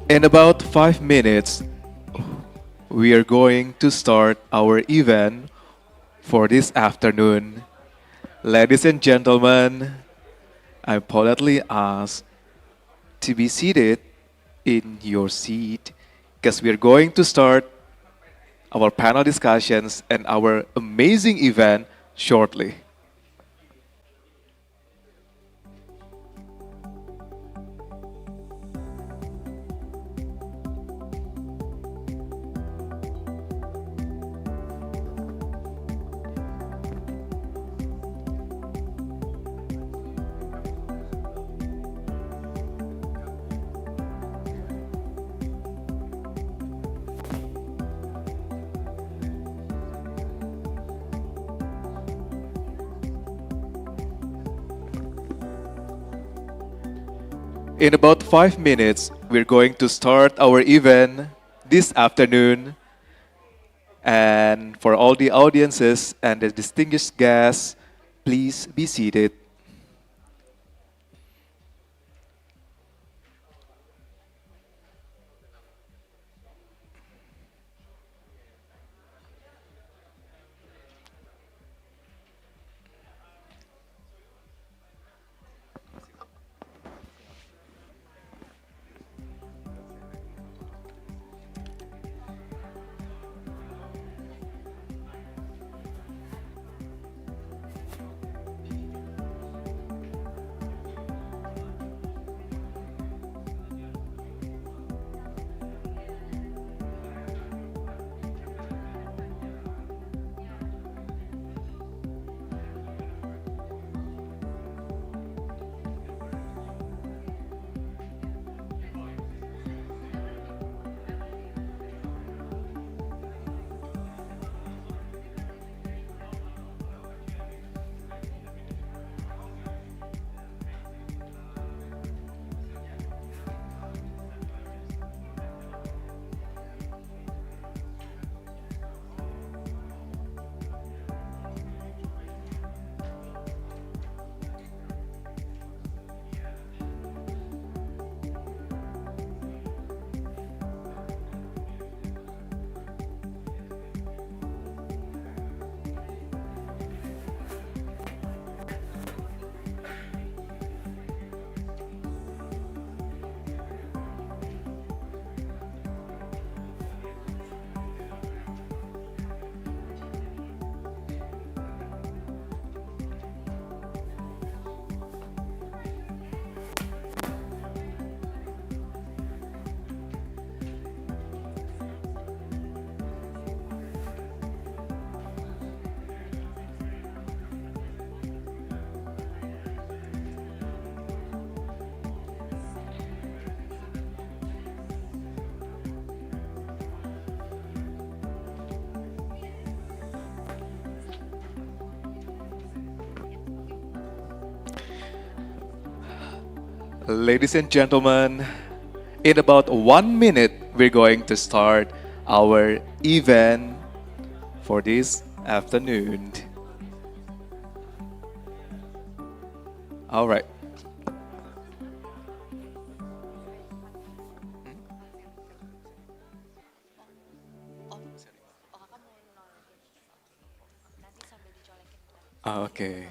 In about 5 minutes, we are going to start our event for this afternoon. Ladies and gentlemen, I politely ask to be seated in your seat because we are going to start our panel discussions and our amazing event shortly. In about 5 minutes, we're going to start our event this afternoon. And for all the audiences and the distinguished guests, please be seated. Ladies and gentlemen, in about 1 minute, we're going to start our event for this afternoon. All right. Okay.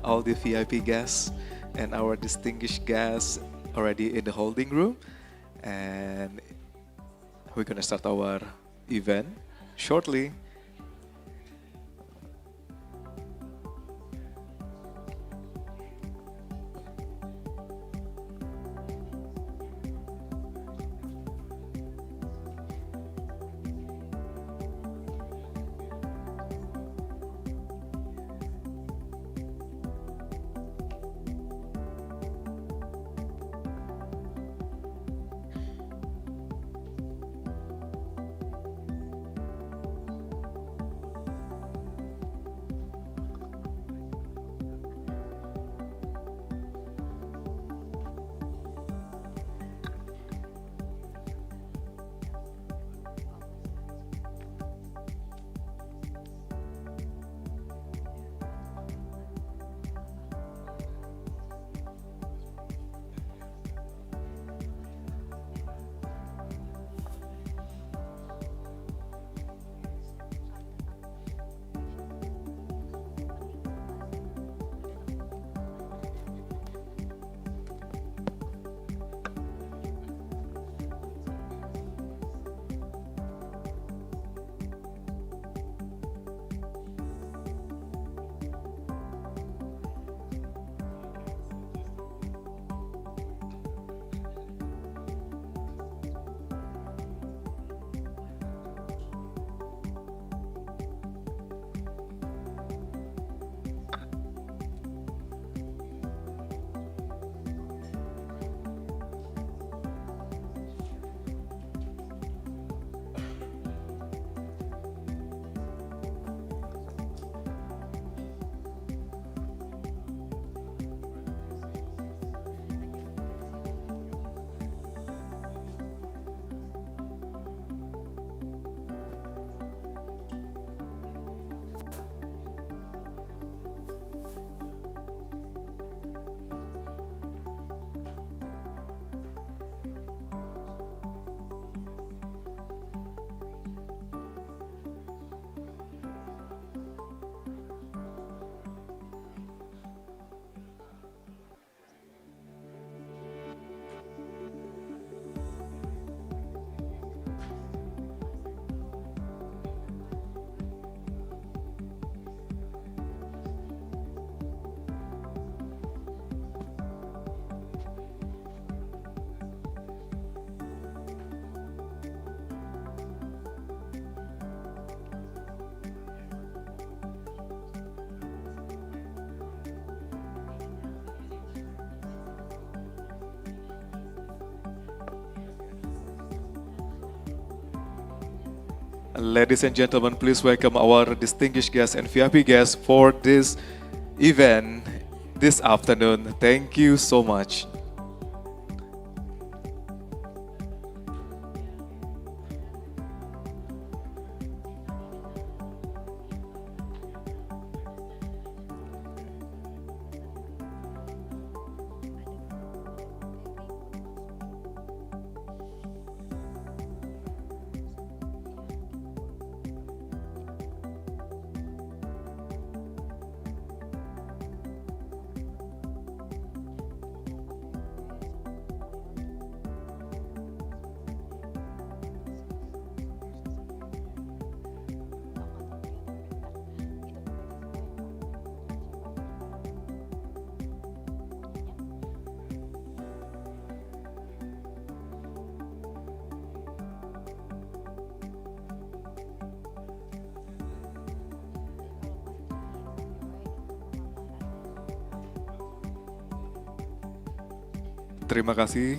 all the VIP guests and our distinguished guests already in the holding room. And we're gonna start our event shortly. Ladies and gentlemen, please welcome our distinguished guests and VIP guests for this event this afternoon. Thank you so much. Terima kasih.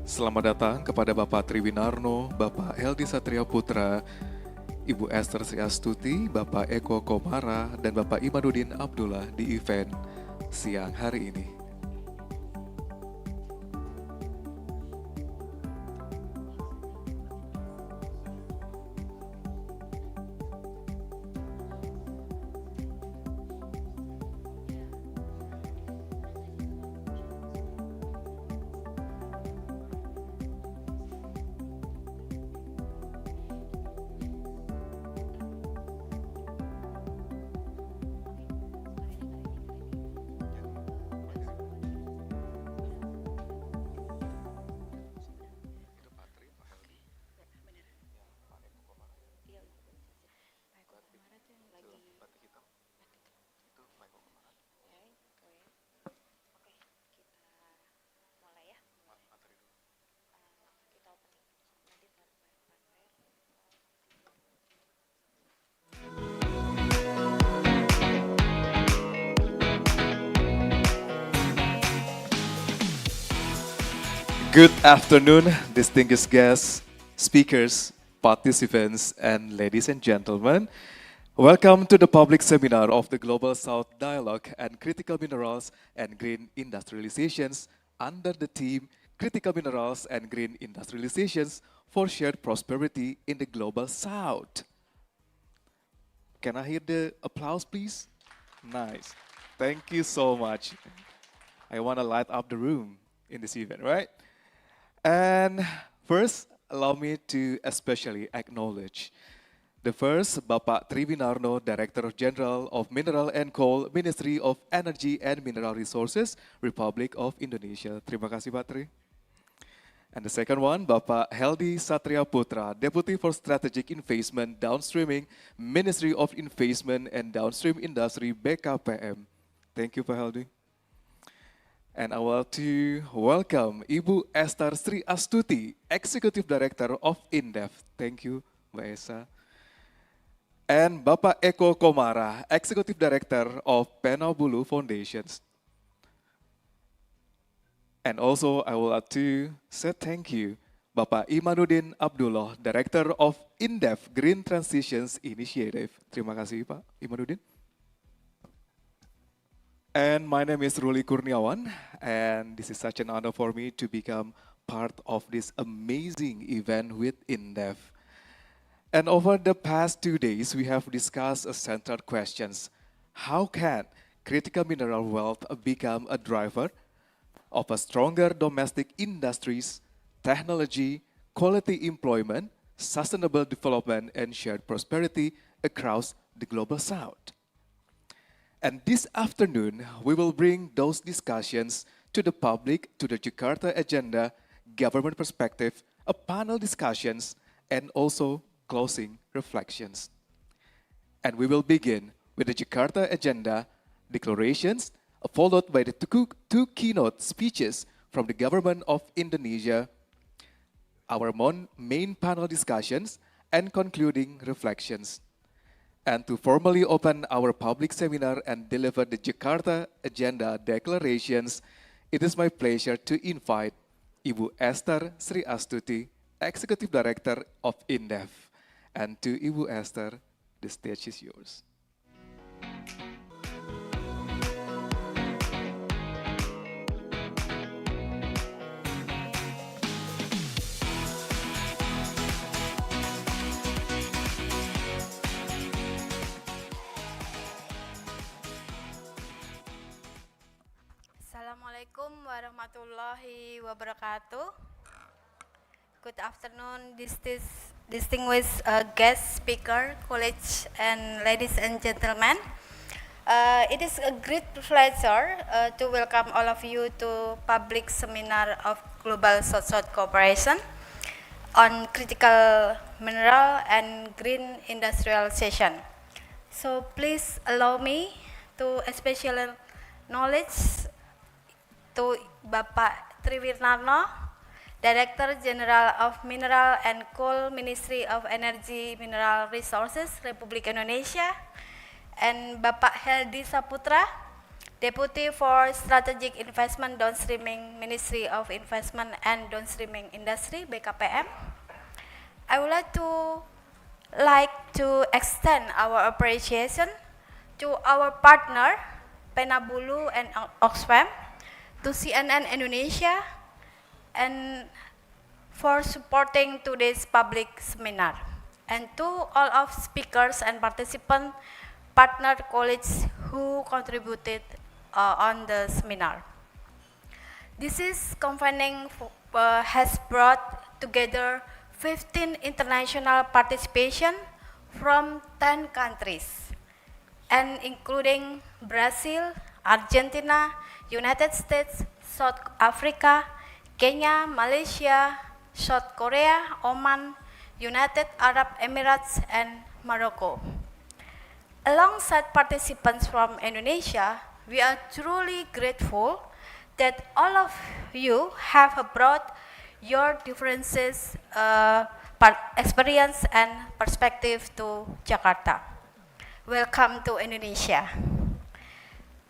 Selamat datang kepada Bapak Triwinarno, Bapak Eldi Satria Putra, Ibu Esther Sriastuti, Bapak Eko Komara, dan Bapak Imaduddin Abdullah di event siang hari ini. Good afternoon, distinguished guests, speakers, participants, and ladies and gentlemen. Welcome to the public seminar of the Global South Dialogue and Critical Minerals and Green Industrializations under the theme Critical Minerals and Green Industrializations for Shared Prosperity in the Global South. Can I hear the applause, please? Nice. Thank you so much. I want to light up the room in this event, right? And first, allow me to especially acknowledge the first, Bapak Triwinarno, Director General of Mineral and Coal, Ministry of Energy and Mineral Resources, Republic of Indonesia. Terima kasih, Pak Tri. And the second one, Bapak Heldi Satria Putra, Deputy for Strategic Investment Downstreaming, Ministry of Investment and Downstream Industry, BKPM. Thank you, Pak Heldi. And I want to welcome Ibu Esther Sri Astuti, Executive Director of INDEF. Thank you, Mbak Esa. And Bapak Eko Komara, Executive Director of Penabulu Foundations. And also I would like to say thank you, Bapak Imanuddin Abdullah, Director of INDEF Green Transitions Initiative. Terima kasih, Pak Imanuddin. And my name is Ruli Kurniawan, and this is such an honor for me to become part of this amazing event with INDEF. And over the past 2 days, we have discussed central questions. How can critical mineral wealth become a driver of a stronger domestic industries, technology, quality employment, sustainable development, and shared prosperity across the Global South? And this afternoon, we will bring those discussions to the public, to the Jakarta Agenda, government perspective, a panel discussions, and also closing reflections. And we will begin with the Jakarta Agenda declarations, followed by the two keynote speeches from the government of Indonesia, our main panel discussions, and concluding reflections. And to formally open our public seminar and deliver the Jakarta Agenda declarations, it is my pleasure to invite Ibu Esther Sri Astuti, Executive Director of INDEF. And to Ibu Esther, the stage is yours. Assalamualaikum warahmatullahi wabarakatuh. Good afternoon, distinguished guest speaker, colleagues, and ladies and gentlemen. It is a great pleasure to welcome all of you to public seminar of Global South-South Cooperation on critical mineral and green industrialization. So please allow me to especially acknowledge to Bapak Triwinarno, Director General of Mineral and Coal, Ministry of Energy Mineral Resources, Republik Indonesia, and Bapak Heldi Saputra, Deputy for Strategic Investment Downstreaming, Ministry of Investment and Downstreaming Industry, BKPM. I would like to extend our appreciation to our partner, Penabulu and Oxfam, to CNN Indonesia, and for supporting today's public seminar, and to all of speakers and participant partner colleagues who contributed on the seminar. This convening has brought together 15 international participation from 10 countries, and including Brazil, Argentina, United States, South Africa, Kenya, Malaysia, South Korea, Oman, United Arab Emirates, and Morocco. Alongside participants from Indonesia, we are truly grateful that all of you have brought your differences, experience, and perspective to Jakarta. Welcome to Indonesia.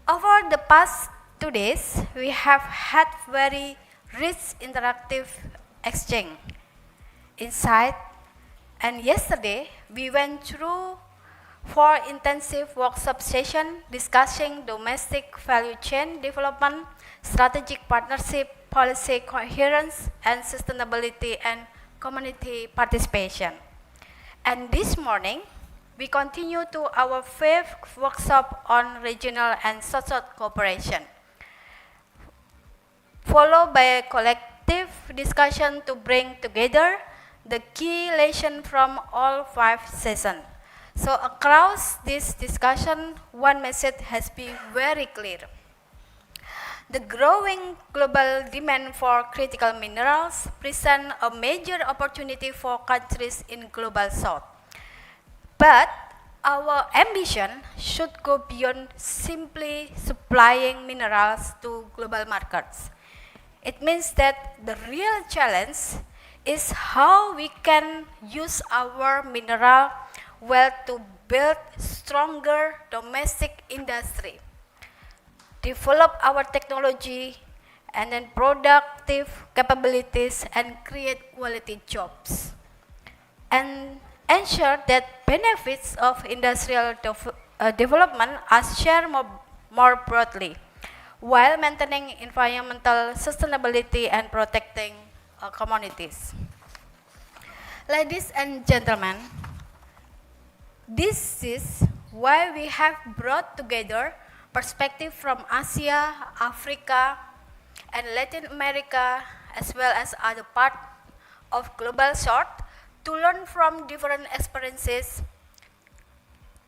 Over the past 2 days, we have had very rich interactive exchange, insight, and yesterday we went through 4 intensive workshop sessions discussing domestic value chain development, strategic partnership, policy coherence, and sustainability and community participation. And this morning, we continue to our fifth workshop on regional and social cooperation, followed by a collective discussion to bring together the key lesson from all 5 sessions. So across this discussion, one message has been very clear. The growing global demand for critical minerals present a major opportunity for countries in global south. But our ambition should go beyond simply supplying minerals to global markets. It means that the real challenge is how we can use our mineral wealth to build stronger domestic industry, develop our technology, and then productive capabilities and create quality jobs, and ensure that benefits of industrial development are shared more broadly while maintaining environmental sustainability and protecting communities. Ladies and gentlemen, this is why we have brought together perspectives from Asia, Africa, and Latin America, as well as other parts of global south, to learn from different experiences,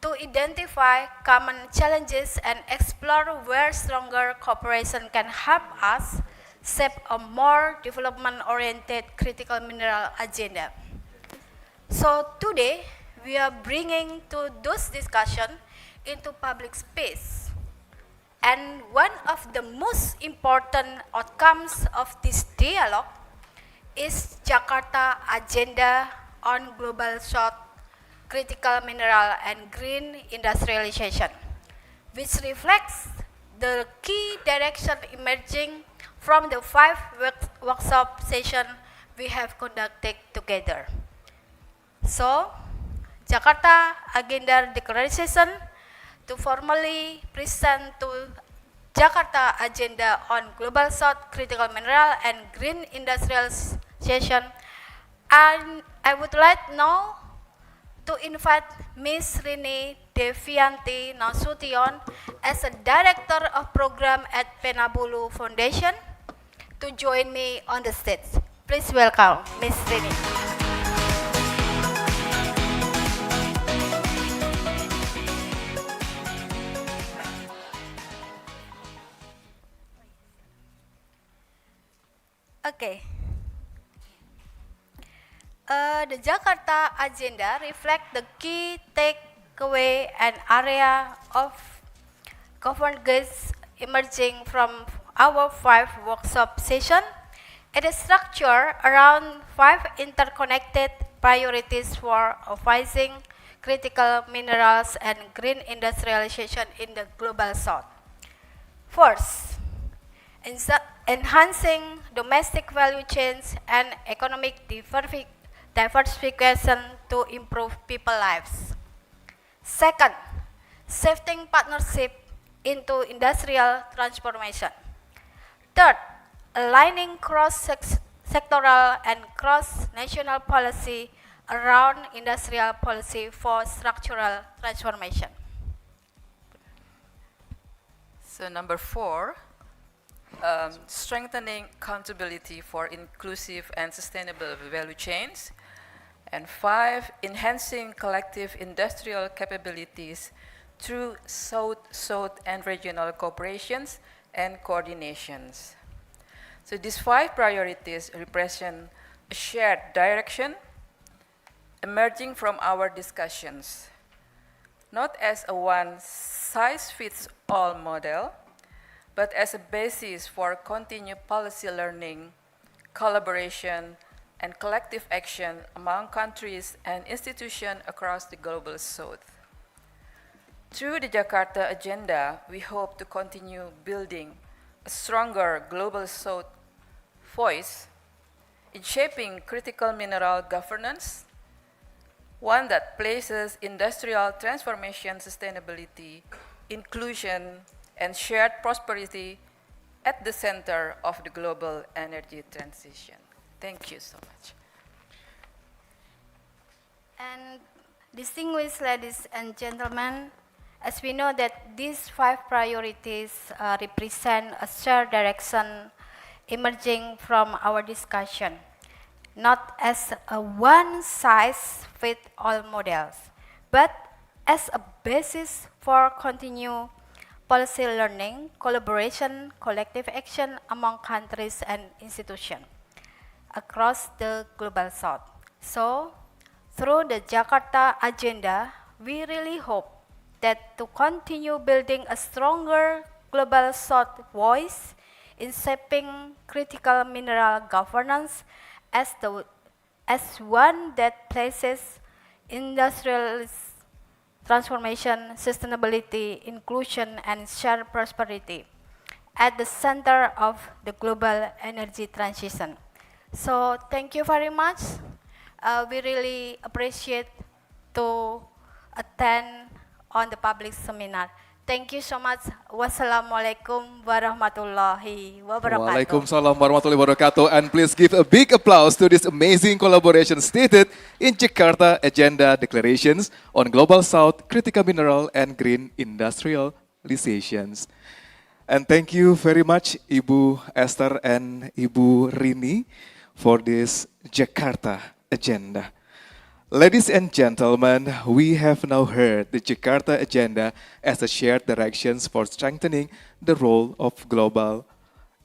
to identify common challenges and explore where stronger cooperation can help us shape a more development-oriented critical mineral agenda. So today, we are bringing to those discussions into public space. And one of the most important outcomes of this dialogue is Jakarta Agenda on Global South, Critical Mineral and Green Industrialization, which reflects the key direction emerging from the 5 workshop sessions we have conducted together. So, Jakarta Agenda Declaration to formally present to Jakarta Agenda on Global South, Critical Mineral and Green Industrialization. And I would like now to invite Ms. Rini Devianti Nasution as a Director of Program at Penabulu Foundation to join me on the stage. Please welcome Ms. Rini. Okay. The Jakarta Agenda reflects the key takeaway and area of convergence emerging from our 5 workshop sessions. It is structured around 5 interconnected priorities for advancing critical minerals and green industrialization in the global south. First, enhancing domestic value chains and economic diversification to improve people's lives. Second, shifting partnership into industrial transformation. Third, aligning cross-sectoral and cross-national policy around industrial policy for structural transformation. So number 4, strengthening accountability for inclusive and sustainable value chains. And 5, enhancing collective industrial capabilities through South and regional cooperations and coordinations. So these 5 priorities represent a shared direction emerging from our discussions, not as a one-size-fits-all model, but as a basis for continued policy learning, collaboration, and collective action among countries and institutions across the global south. Through the Jakarta Agenda, we hope to continue building a stronger global south voice in shaping critical mineral governance, one that places industrial transformation, sustainability, inclusion, and shared prosperity at the center of the global energy transition. Thank you so much. And distinguished ladies and gentlemen, as we know that these five priorities represent a shared direction emerging from our discussion, not as a one-size-fits-all models, but as a basis for continued policy learning, collaboration, collective action among countries and institutions across the global south. So, through the Jakarta agenda, we really hope that to continue building a stronger global south voice in shaping critical mineral governance as, as one that places industrial transformation, sustainability, inclusion, and shared prosperity at the center of the global energy transition. So thank you very much. We really appreciate to attend on the public seminar. Thank you so much. Wassalamualaikum warahmatullahi wabarakatuh. Waalaikumsalam warahmatullahi wabarakatuh. And please give a big applause to this amazing collaboration stated in Jakarta Agenda Declarations on Global South, Critical Mineral and Green Industrializations. And thank you very much Ibu Esther and Ibu Rini for this Jakarta Agenda. Ladies and gentlemen, we have now heard the Jakarta Agenda as a shared directions for strengthening the role of global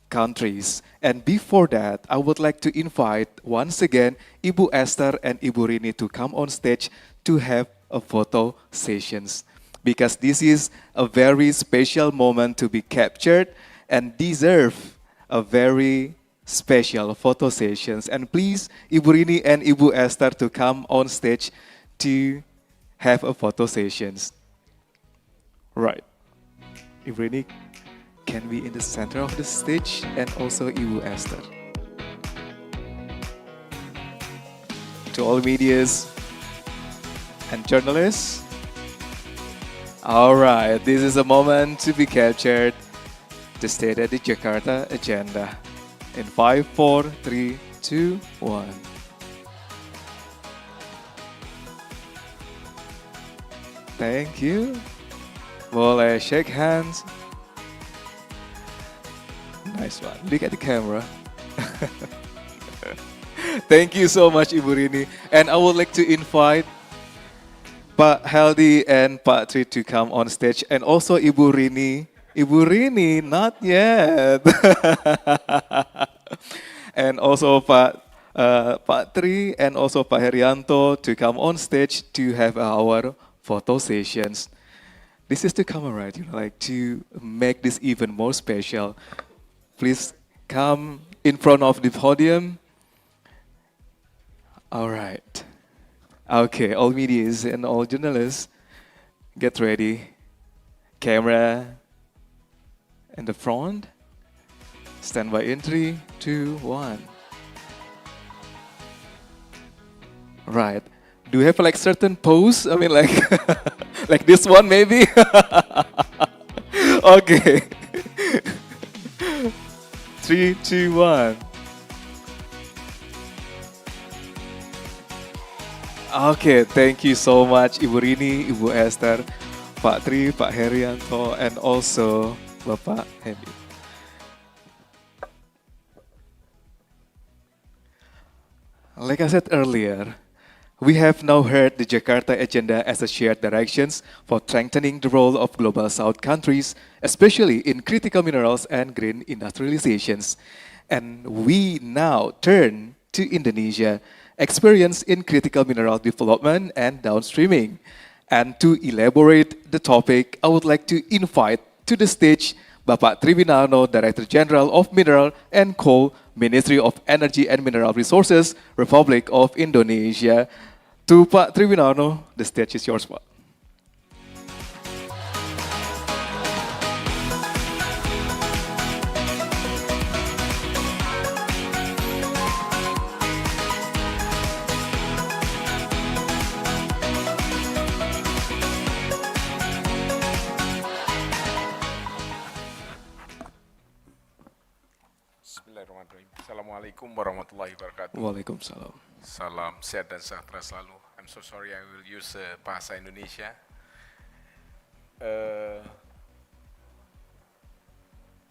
countries. And before that, I would like to invite once again Ibu Esther and Ibu Rini to come on stage to have a photo sessions. Because this is a very special moment to be captured and deserve a very special photo sessions. And please, Ibu Rini and Ibu Esther to come on stage to have a photo sessions. Right. Ibu Rini can be in the center of the stage and also Ibu Esther. To all medias and journalists. All right, this is a moment to be captured to state at the Jakarta Agenda. In 5, 4, 3, 2, 1. Thank you. Boleh shake hands. Nice one. Look at the camera. Thank you so much, Ibu Rini. And I would like to invite Pak Heldi and Pak Tri to come on stage. And also Ibu Rini. Ibu Rini, not yet. And also Pak Tri and also Pak Herianto to come on stage to have our photo sessions. This is to commemorate, like to make this even more special. Please come in front of the podium. All right. Okay, all medias and all journalists, get ready. Camera in the front. Stand by in 3, 2, 1. Right. Do you have like certain pose? I mean like like this one maybe? Okay. 3, 2, 1. Okay, thank you so much Ibu Rini, Ibu Esther, Pak Tri, Pak Herianto, and also Bapak Hendy. Like I said earlier, we have now heard the Jakarta Agenda as a shared directions for strengthening the role of Global South countries, especially in critical minerals and green industrializations. And we now turn to Indonesia, experience in critical mineral development and downstreaming. And to elaborate the topic, I would like to invite to the stage Bapak Triwinarno, Director General of Mineral and Coal, Ministry of Energy and Mineral Resources, Republic of Indonesia. To Pak Triwinarno, the stage is yours, Pak. Bismillahirrahmanirrahim. Assalamualaikum warahmatullahi wabarakatuh. Waalaikumsalam. Salam sehat dan sejahtera selalu. I'm so sorry I will use bahasa Indonesia.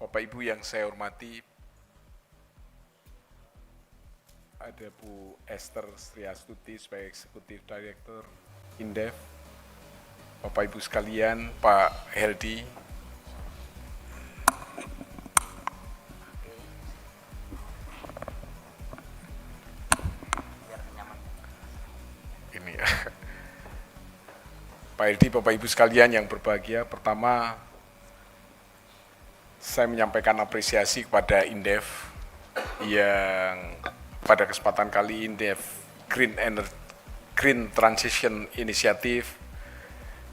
Bapak Ibu yang saya hormati, ada Bu Esther Striastuti sebagai Eksekutif Direktur Indef, Bapak Ibu sekalian, Pak Heldi, ini ya. Pak Heldi, Bapak Ibu sekalian yang berbahagia, pertama saya menyampaikan apresiasi kepada Indef yang pada kesempatan kali Indef Green Transition Initiative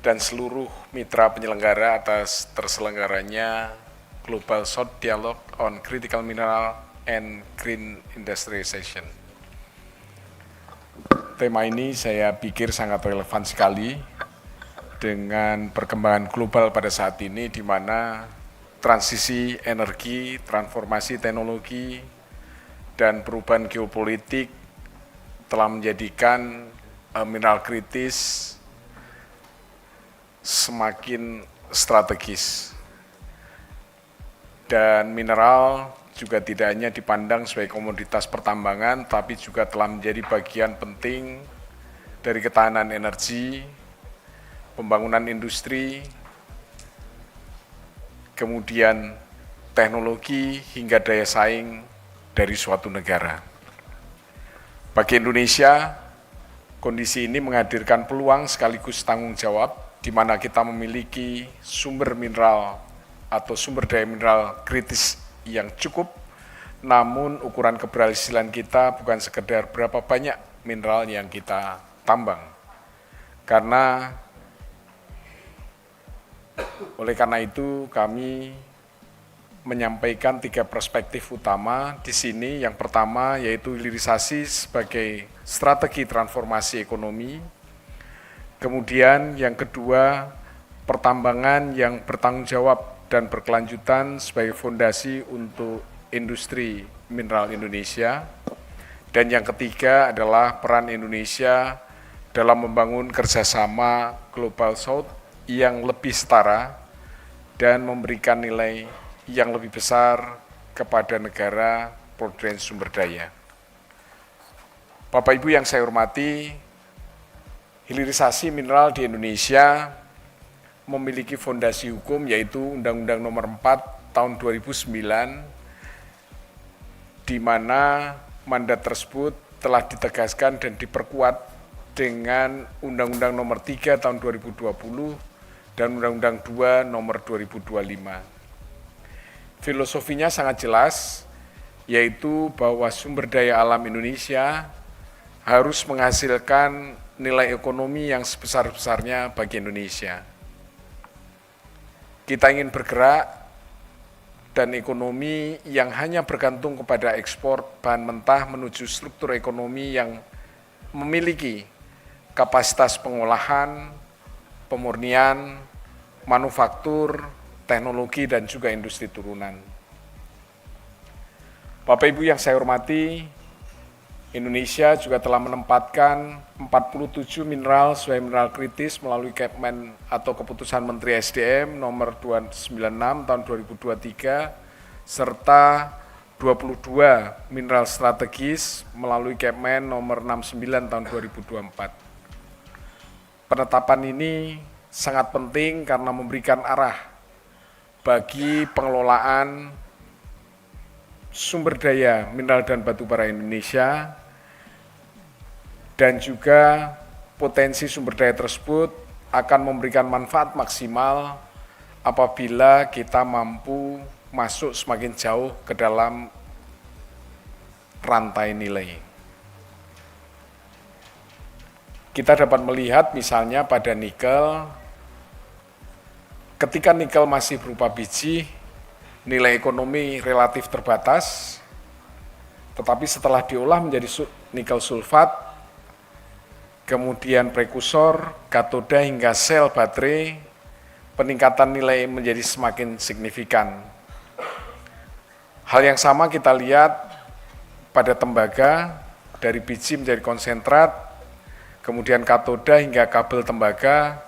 dan seluruh mitra penyelenggara atas terselenggaranya Global South Dialogue on Critical Mineral and Green Industrialization. Tema ini saya pikir sangat relevan sekali dengan perkembangan global pada saat ini, di mana transisi energi, transformasi teknologi, dan perubahan geopolitik telah menjadikan mineral kritis semakin strategis. Dan mineral juga tidak hanya dipandang sebagai komoditas pertambangan, tapi juga telah menjadi bagian penting dari ketahanan energi, pembangunan industri, kemudian teknologi hingga daya saing dari suatu negara. Bagi Indonesia, kondisi ini menghadirkan peluang sekaligus tanggung jawab, di mana kita memiliki sumber mineral atau sumber daya mineral kritis yang cukup, namun ukuran keberhasilan kita bukan sekedar berapa banyak mineral yang kita tambang. Oleh karena itu kami menyampaikan 3 perspektif utama di sini. Yang pertama yaitu hilirisasi sebagai strategi transformasi ekonomi. Kemudian yang kedua, pertambangan yang bertanggung jawab dan berkelanjutan sebagai fondasi untuk industri mineral Indonesia. Dan yang ketiga adalah peran Indonesia dalam membangun kerjasama Global South yang lebih setara dan memberikan nilai yang lebih besar kepada negara produsen sumber daya. Bapak Ibu yang saya hormati, hilirisasi mineral di Indonesia memiliki fondasi hukum yaitu Undang-Undang Nomor 4 Tahun 2009, di mana mandat tersebut telah ditegaskan dan diperkuat dengan Undang-Undang Nomor 3 Tahun 2020 dan Undang-Undang 2 Nomor 2025. Filosofinya sangat jelas, yaitu bahwa sumber daya alam Indonesia harus menghasilkan nilai ekonomi yang sebesar-besarnya bagi Indonesia. Kita ingin bergerak dan ekonomi yang hanya bergantung kepada ekspor bahan mentah menuju struktur ekonomi yang memiliki kapasitas pengolahan, pemurnian, manufaktur, teknologi, dan juga industri turunan. Bapak Ibu yang saya hormati, Indonesia juga telah menempatkan 47 mineral sebagai mineral kritis melalui Kepmen atau Keputusan Menteri SDM nomor 296 tahun 2023, serta 22 mineral strategis melalui Kepmen nomor 69 tahun 2024. Penetapan ini sangat penting karena memberikan arah bagi pengelolaan sumber daya mineral dan batu bara Indonesia, dan juga potensi sumber daya tersebut akan memberikan manfaat maksimal apabila kita mampu masuk semakin jauh ke dalam rantai nilai. Kita dapat melihat misalnya pada nikel, ketika nikel masih berupa biji, nilai ekonomi relatif terbatas, tetapi setelah diolah menjadi nikel sulfat, kemudian prekursor, katoda hingga sel baterai, peningkatan nilai menjadi semakin signifikan. Hal yang sama kita lihat pada tembaga, dari biji menjadi konsentrat, kemudian katoda hingga kabel tembaga,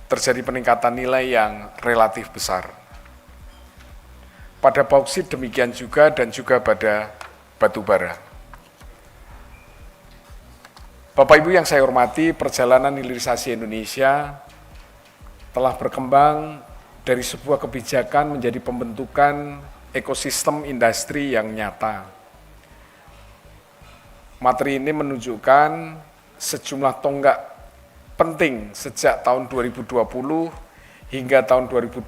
terjadi peningkatan nilai yang relatif besar. Pada bauksit demikian juga dan juga pada batu bara. Bapak Ibu yang saya hormati, perjalanan hilirisasi Indonesia telah berkembang dari sebuah kebijakan menjadi pembentukan ekosistem industri yang nyata. Materi ini menunjukkan sejumlah tonggak penting sejak tahun 2020 hingga tahun 2026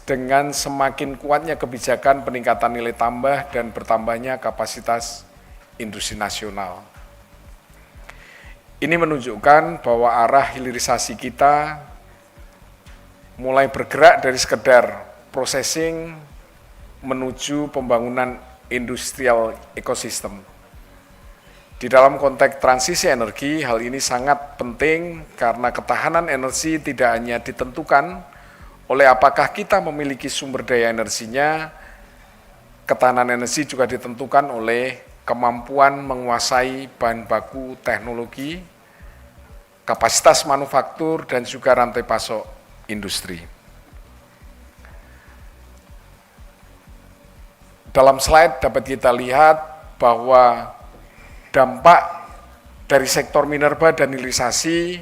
dengan semakin kuatnya kebijakan peningkatan nilai tambah dan bertambahnya kapasitas industri nasional. Ini menunjukkan bahwa arah hilirisasi kita mulai bergerak dari sekedar processing menuju pembangunan industrial ecosystem. Di dalam konteks transisi energi, hal ini sangat penting karena ketahanan energi tidak hanya ditentukan oleh apakah kita memiliki sumber daya energinya, ketahanan energi juga ditentukan oleh kemampuan menguasai bahan baku teknologi, kapasitas manufaktur, dan juga rantai pasok industri. Dalam slide dapat kita lihat bahwa dampak dari sektor minerba dan hilirisasi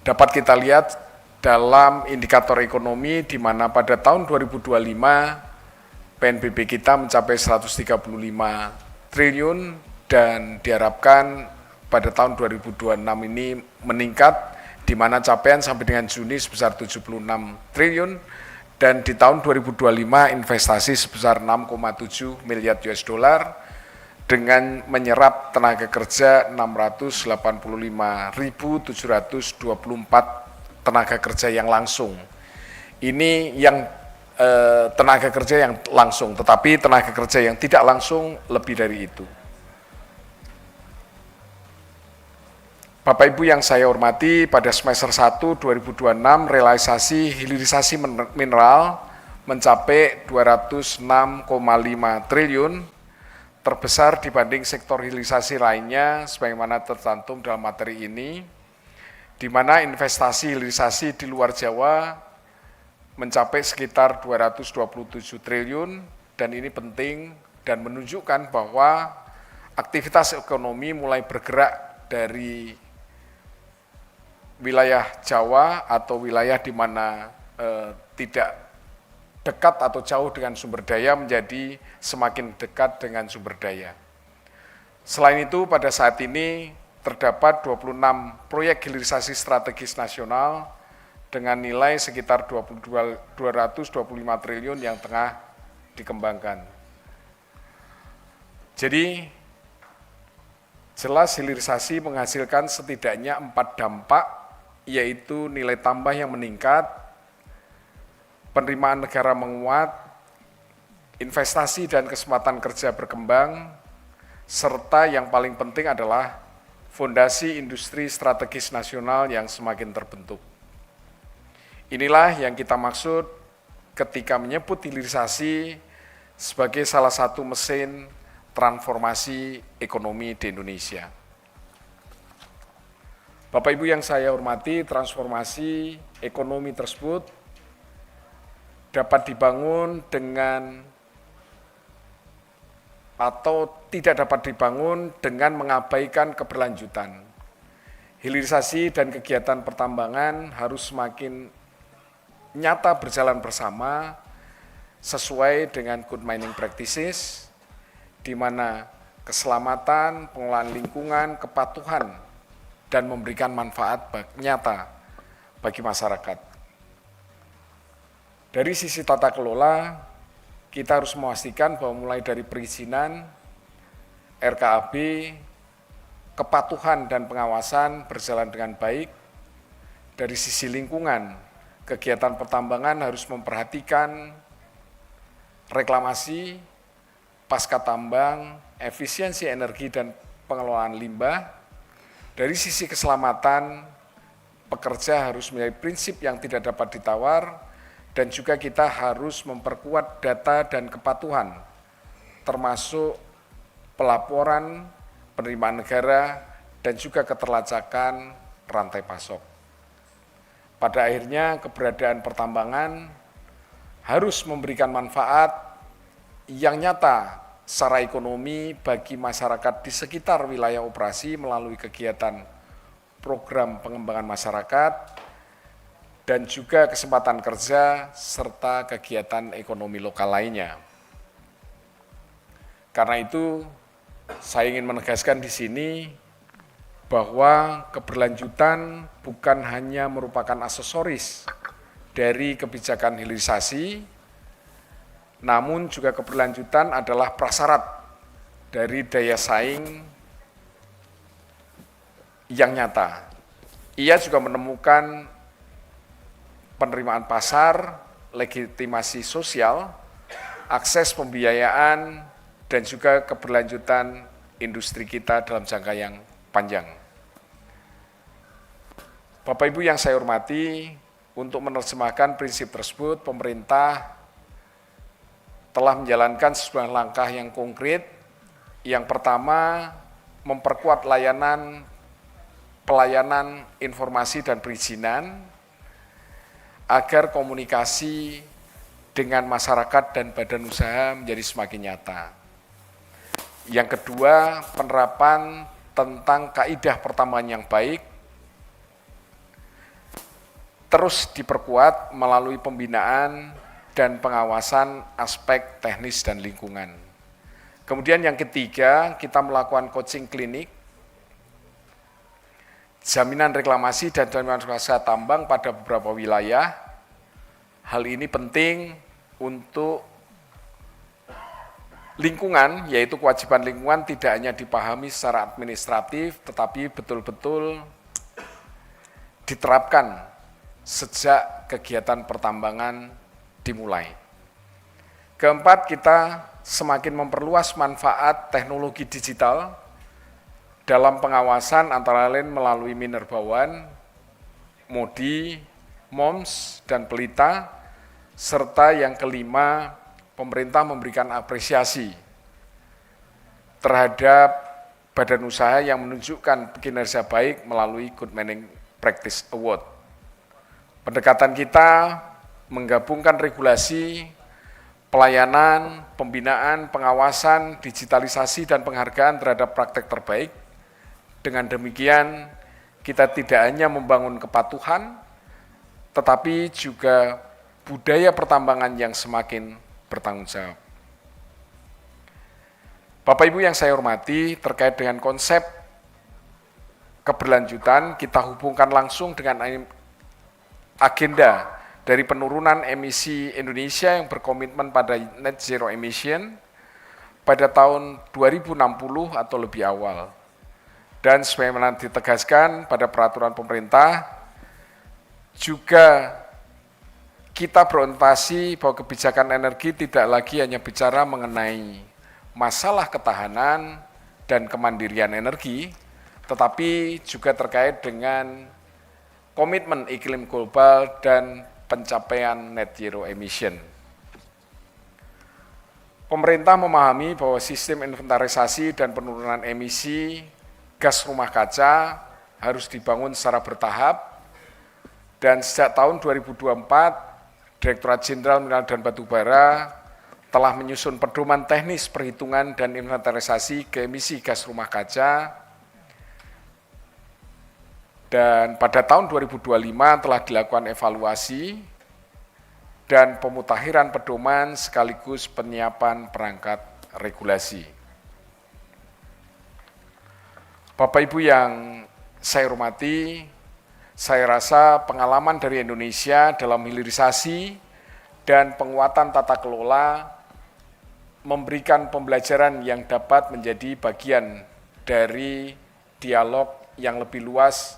dapat kita lihat dalam indikator ekonomi di mana pada tahun 2025 PNBP kita mencapai 135 triliun dan diharapkan pada tahun 2026 ini meningkat di mana capaian sampai dengan Juni sebesar 76 triliun dan di tahun 2025 investasi sebesar 6,7 miliar US dollar dengan menyerap tenaga kerja 685.724 tenaga kerja yang langsung. Ini yang tenaga kerja yang langsung, tetapi tenaga kerja yang tidak langsung lebih dari itu. Bapak Ibu yang saya hormati, pada semester 1 2026 realisasi hilirisasi mineral mencapai 206,5 triliun, terbesar dibanding sektor hilirisasi lainnya sebagaimana tercantum dalam materi ini, di mana investasi hilirisasi di luar Jawa mencapai sekitar 227 triliun, dan ini penting dan menunjukkan bahwa aktivitas ekonomi mulai bergerak dari wilayah Jawa atau wilayah di mana tidak dekat atau jauh dengan sumber daya menjadi semakin dekat dengan sumber daya. Selain itu, pada saat ini terdapat 26 proyek hilirisasi strategis nasional dengan nilai sekitar 225 triliun yang tengah dikembangkan. Jadi, jelas hilirisasi menghasilkan setidaknya 4 dampak, yaitu nilai tambah yang meningkat, penerimaan negara menguat, investasi dan kesempatan kerja berkembang, serta yang paling penting adalah fondasi industri strategis nasional yang semakin terbentuk. Inilah yang kita maksud ketika menyebut hilirisasi sebagai salah satu mesin transformasi ekonomi di Indonesia. Bapak Ibu yang saya hormati, transformasi ekonomi tersebut dapat dibangun dengan atau tidak dapat dibangun dengan mengabaikan keberlanjutan. Hilirisasi dan kegiatan pertambangan harus semakin nyata berjalan bersama sesuai dengan good mining practices, di mana keselamatan, pengelolaan lingkungan, kepatuhan, dan memberikan manfaat nyata bagi masyarakat. Dari sisi tata kelola, kita harus memastikan bahwa mulai dari perizinan, RKAB, kepatuhan dan pengawasan berjalan dengan baik. Dari sisi lingkungan, kegiatan pertambangan harus memperhatikan reklamasi, pasca tambang, efisiensi energi dan pengelolaan limbah. Dari sisi keselamatan, pekerja harus memiliki prinsip yang tidak dapat ditawar, dan juga kita harus memperkuat data dan kepatuhan, termasuk pelaporan, penerimaan negara, dan juga keterlacakan rantai pasok. Pada akhirnya keberadaan pertambangan harus memberikan manfaat yang nyata secara ekonomi bagi masyarakat di sekitar wilayah operasi melalui kegiatan program pengembangan masyarakat dan juga kesempatan kerja serta kegiatan ekonomi lokal lainnya. Karena itu, saya ingin menegaskan di sini bahwa keberlanjutan bukan hanya merupakan aksesoris dari kebijakan hilirisasi, namun juga keberlanjutan adalah prasyarat dari daya saing yang nyata. Ia juga menemukan penerimaan pasar, legitimasi sosial, akses pembiayaan, dan juga keberlanjutan industri kita dalam jangka yang panjang. Bapak Ibu yang saya hormati, untuk menerjemahkan prinsip tersebut, pemerintah telah menjalankan sejumlah langkah yang konkret. Yang pertama, memperkuat pelayanan informasi dan perizinan agar komunikasi dengan masyarakat dan badan usaha menjadi semakin nyata. Yang kedua, penerapan tentang kaidah pertambangan yang baik terus diperkuat melalui pembinaan dan pengawasan aspek teknis dan lingkungan. Kemudian yang ketiga, kita melakukan coaching klinik, jaminan reklamasi dan jaminan usaha tambang pada beberapa wilayah. Hal ini penting untuk lingkungan, yaitu kewajiban lingkungan tidak hanya dipahami secara administratif, tetapi betul-betul diterapkan sejak kegiatan pertambangan dimulai. Keempat, kita semakin memperluas manfaat teknologi digital dalam pengawasan antara lain melalui Minerbawan, MODI, MOMS, dan Pelita, serta yang kelima, pemerintah memberikan apresiasi terhadap badan usaha yang menunjukkan kinerja baik melalui Good Managing Practice Award. Pendekatan kita menggabungkan regulasi, pelayanan, pembinaan, pengawasan, digitalisasi, dan penghargaan terhadap praktek terbaik. Dengan demikian, kita tidak hanya membangun kepatuhan, tetapi juga budaya pertambangan yang semakin bertanggung jawab. Bapak Ibu yang saya hormati, terkait dengan konsep keberlanjutan, kita hubungkan langsung dengan agenda dari penurunan emisi Indonesia yang berkomitmen pada net zero emission pada tahun 2060 atau lebih awal. Dan sebagaimana ditegaskan pada peraturan pemerintah, juga kita berorientasi bahwa kebijakan energi tidak lagi hanya bicara mengenai masalah ketahanan dan kemandirian energi, tetapi juga terkait dengan komitmen iklim global dan pencapaian net zero emission. Pemerintah memahami bahwa sistem inventarisasi dan penurunan emisi gas rumah kaca harus dibangun secara bertahap, dan sejak tahun 2024, Direktorat Jenderal Mineral dan Batubara telah menyusun pedoman teknis perhitungan dan inventarisasi ke emisi gas rumah kaca. Dan pada tahun 2025 telah dilakukan evaluasi dan pemutakhiran pedoman sekaligus penyiapan perangkat regulasi. Bapak Ibu yang saya hormati, saya rasa pengalaman dari Indonesia dalam hilirisasi dan penguatan tata kelola memberikan pembelajaran yang dapat menjadi bagian dari dialog yang lebih luas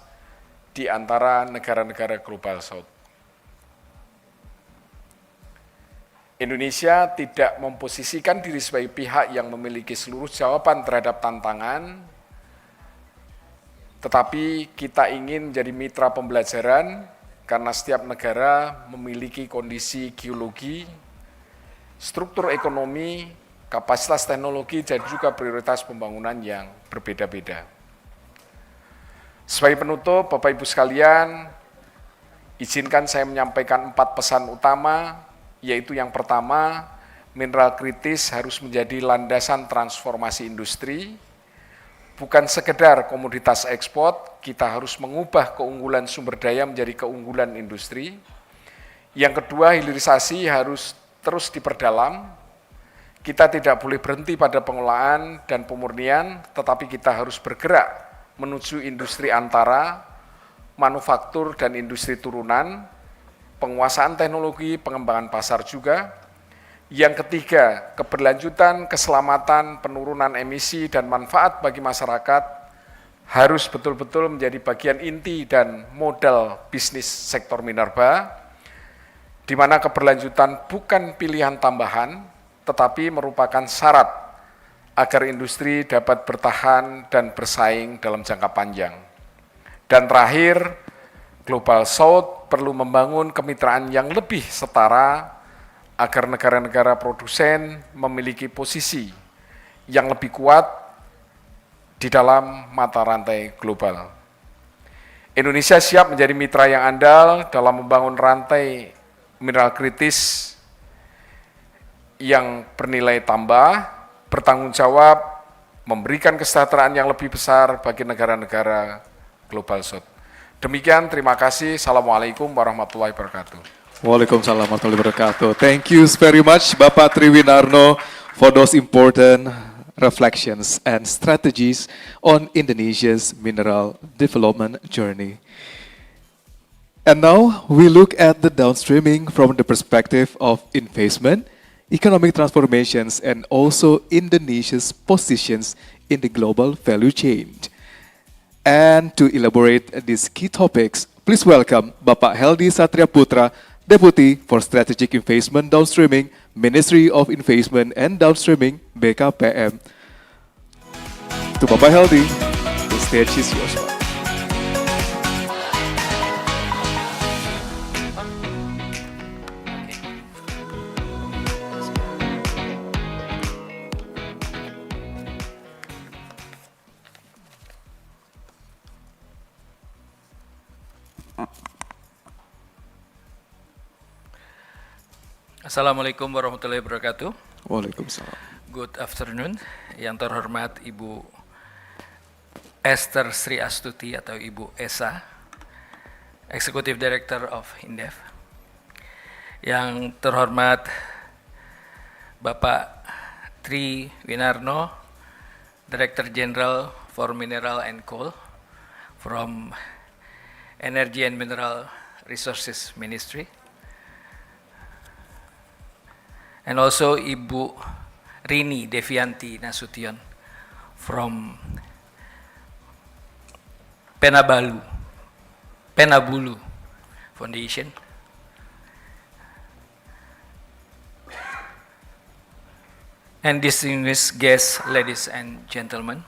di antara negara-negara Global South. Indonesia tidak memposisikan diri sebagai pihak yang memiliki seluruh jawaban terhadap tantangan, tetapi kita ingin menjadi mitra pembelajaran karena setiap negara memiliki kondisi geologi, struktur ekonomi, kapasitas teknologi, dan juga prioritas pembangunan yang berbeda-beda. Sebagai penutup, Bapak Ibu sekalian, izinkan saya menyampaikan 4 pesan utama, yaitu yang pertama, mineral kritis harus menjadi landasan transformasi industri, bukan sekedar komoditas ekspor, kita harus mengubah keunggulan sumber daya menjadi keunggulan industri. Yang kedua, hilirisasi harus terus diperdalam. Kita tidak boleh berhenti pada pengolahan dan pemurnian, tetapi kita harus bergerak menuju industri antara, manufaktur dan industri turunan, penguasaan teknologi, pengembangan pasar juga. Yang ketiga, keberlanjutan, keselamatan, penurunan emisi, dan manfaat bagi masyarakat harus betul-betul menjadi bagian inti dan modal bisnis sektor minerba, di mana keberlanjutan bukan pilihan tambahan, tetapi merupakan syarat agar industri dapat bertahan dan bersaing dalam jangka panjang. Dan terakhir, Global South perlu membangun kemitraan yang lebih setara agar negara-negara produsen memiliki posisi yang lebih kuat di dalam mata rantai global. Indonesia siap menjadi mitra yang andal dalam membangun rantai mineral kritis yang bernilai tambah, bertanggung jawab, memberikan kesejahteraan yang lebih besar bagi negara-negara Global South. Demikian, terima kasih. Assalamualaikum warahmatullahi wabarakatuh. Waalaikumsalam warahmatullahi wabarakatuh. Thank you very much, Bapak Triwinarno, for those important reflections and strategies on Indonesia's mineral development journey. And now we look at the downstreaming from the perspective of investment, economic transformations, and also Indonesia's positions in the global value chain. And to elaborate these key topics, please welcome Bapak Heldi Satria Putra, Deputy for Strategic Investment Downstreaming, Ministry of Investment and Downstreaming, BKPM. To Bapak Heldi, the stage is yours, Pak. Assalamualaikum warahmatullahi wabarakatuh. Waalaikumsalam. Good afternoon. Yang terhormat Ibu Esther Sri Astuti atau Ibu Esa, Executive Director of Indef. Yang terhormat Bapak Tri Winarno, Director General for Mineral and Coal from Energy and Mineral Resources Ministry. And also Ibu Rini Devianti Nasution from Penabulu Foundation. And distinguished guests, ladies and gentlemen,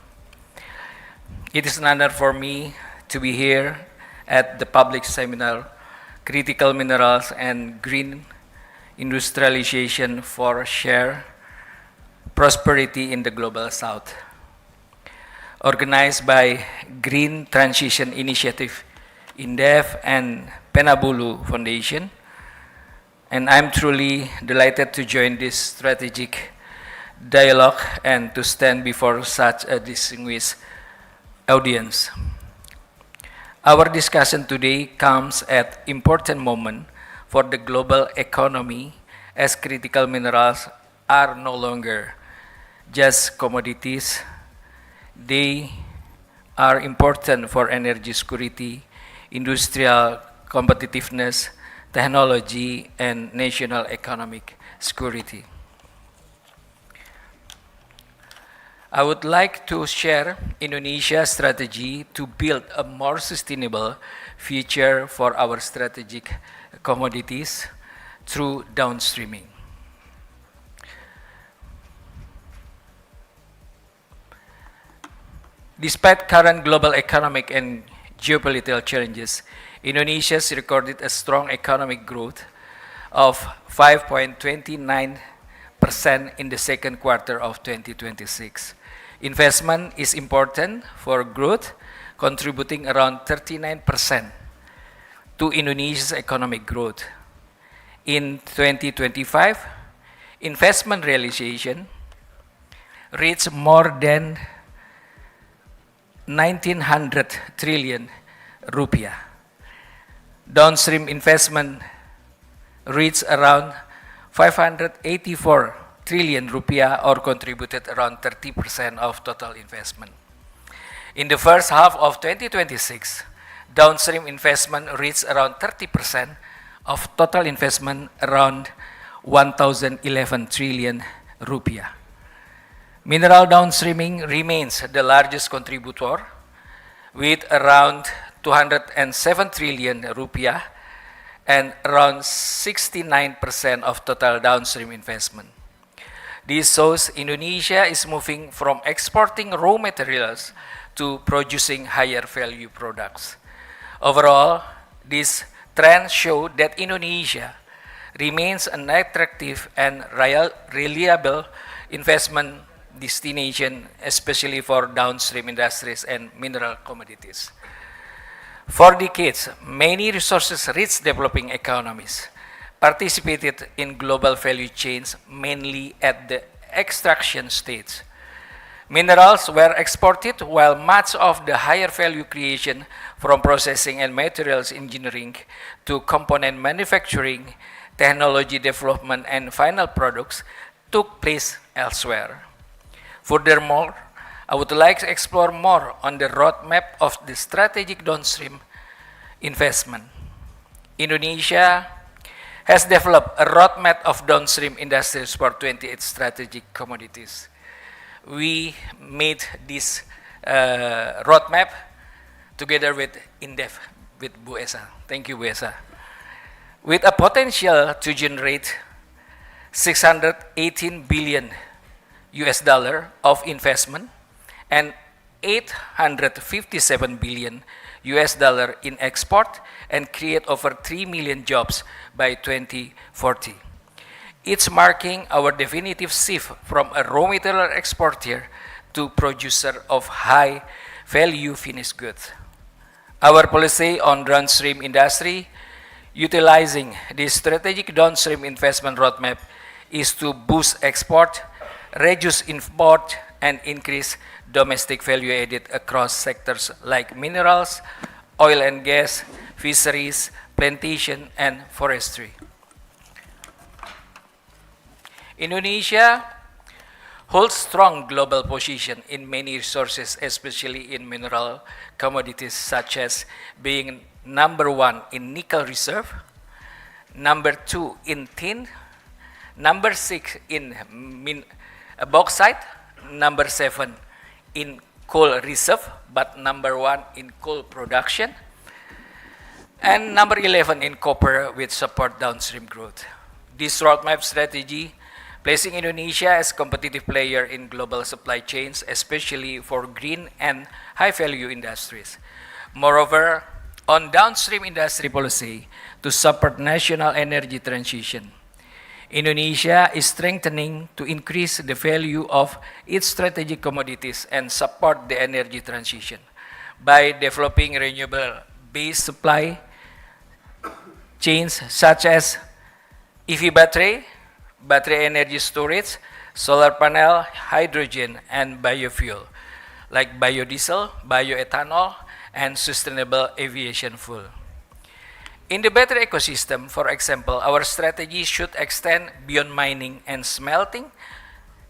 it is an honor for me to be here at the public seminar, Critical Minerals and Green Industrialization for Shared Prosperity in the Global South, organized by Green Transition Initiative, INDEF, and Penabulu Foundation. And I'm truly delighted to join this strategic dialogue and to stand before such a distinguished audience. Our discussion today comes at an important moment for the global economy, as critical minerals are no longer just commodities. They are important for energy security, industrial competitiveness, technology, and national economic security. I would like to share Indonesia's strategy to build a more sustainable future for our strategic commodities through downstreaming. Despite current global economic and geopolitical challenges, Indonesia has recorded a strong economic growth of 5.29% in the second quarter of 2026. Investment is important for growth, contributing around 39% to Indonesia's economic growth. In 2025, investment realization reached more than 1900 trillion rupiah. Downstream investment reached around 584 trillion rupiah or contributed around 30% of total investment. In the first half of 2026, downstream investment reached around 30% of total investment, around 1,011 trillion rupiah. Mineral downstreaming remains the largest contributor with around 207 trillion rupiah and around 69% of total downstream investment. This shows Indonesia is moving from exporting raw materials to producing higher value products. Overall, these trends show that Indonesia remains an attractive and reliable investment destination, especially for downstream industries and mineral commodities. For decades, many resources-rich developing economies participated in global value chains, mainly at the extraction stage. Minerals were exported while much of the higher value creation from processing and materials engineering to component manufacturing, technology development, and final products took place elsewhere. Furthermore, I would like to explore more on the roadmap of the strategic downstream investment. Indonesia has developed a roadmap of downstream industries for 28 strategic commodities. We made this roadmap together with INDEF, with Bu Esa. Thank you, Bu Esa. With a potential to generate 618 billion US dollar of investment and 857 billion US dollar in export and create over 3 million jobs by 2040. It's marking our definitive shift from a raw material exporter to producer of high value finished goods. Our policy on downstream industry, utilizing the strategic downstream investment roadmap, is to boost export, reduce import, and increase domestic value added across sectors like minerals, oil and gas, fisheries, plantation, and forestry. Indonesia holds strong global position in many resources, especially in mineral commodities, such as being number 1 in nickel reserve, number 2 in tin, number 6 in bauxite, number 7 in coal reserve, but number 1 in coal production, and number 11 in copper, with support downstream growth. This roadmap strategy placing Indonesia as competitive player in global supply chains, especially for green and high-value industries. Moreover, on downstream industry policy to support national energy transition, Indonesia is strengthening to increase the value of its strategic commodities and support the energy transition by developing renewable-based supply chains such as EV battery, battery energy storage, solar panel, hydrogen, and biofuel like biodiesel, bioethanol, and sustainable aviation fuel. In the battery ecosystem, for example, our strategy should extend beyond mining and smelting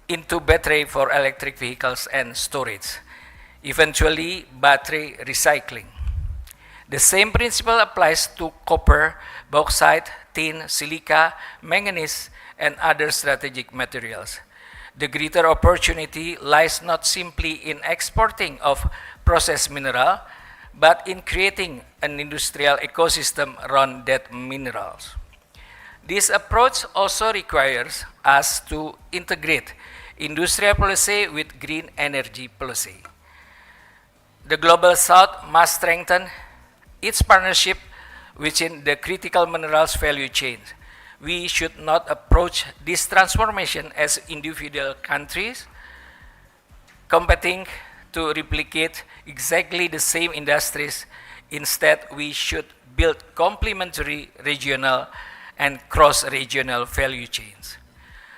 into battery for electric vehicles and storage, eventually battery recycling. The same principle applies to copper, bauxite, tin, silica, manganese, and other strategic materials. The greater opportunity lies not simply in exporting of processed mineral, but in creating an industrial ecosystem around that minerals. This approach also requires us to integrate industrial policy with green energy policy. The Global South must strengthen its partnership within the critical minerals value chain. We should not approach this transformation as individual countries competing to replicate exactly the same industries. Instead, we should build complementary regional and cross-regional value chains.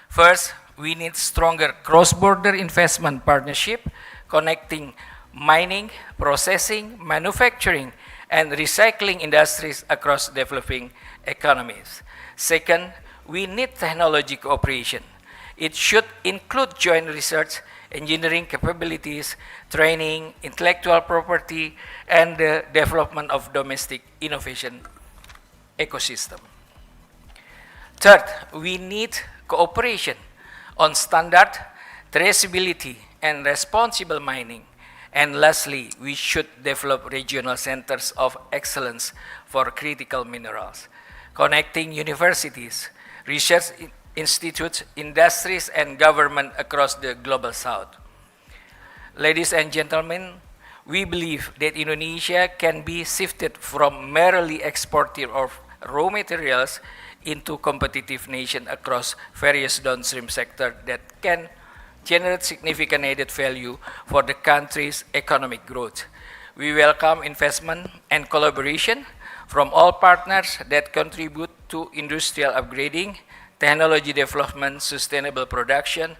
First, we need stronger cross-border investment partnership connecting mining, processing, manufacturing, and recycling industries across developing economies. Second, we need technology cooperation. It should include joint research, engineering capabilities, training, intellectual property, and the development of domestic innovation ecosystem. Third, we need cooperation on standard, traceability, and responsible mining. And lastly, we should develop regional centers of excellence for critical minerals, connecting universities, research institutes, industries, and government across the global south. Ladies and gentlemen, we believe that Indonesia can be shifted from merely exporter of raw materials into competitive nation across various downstream sectors that can generate significant added value for the country's economic growth. We welcome investment and collaboration from all partners that contribute to industrial upgrading, technology development, sustainable production,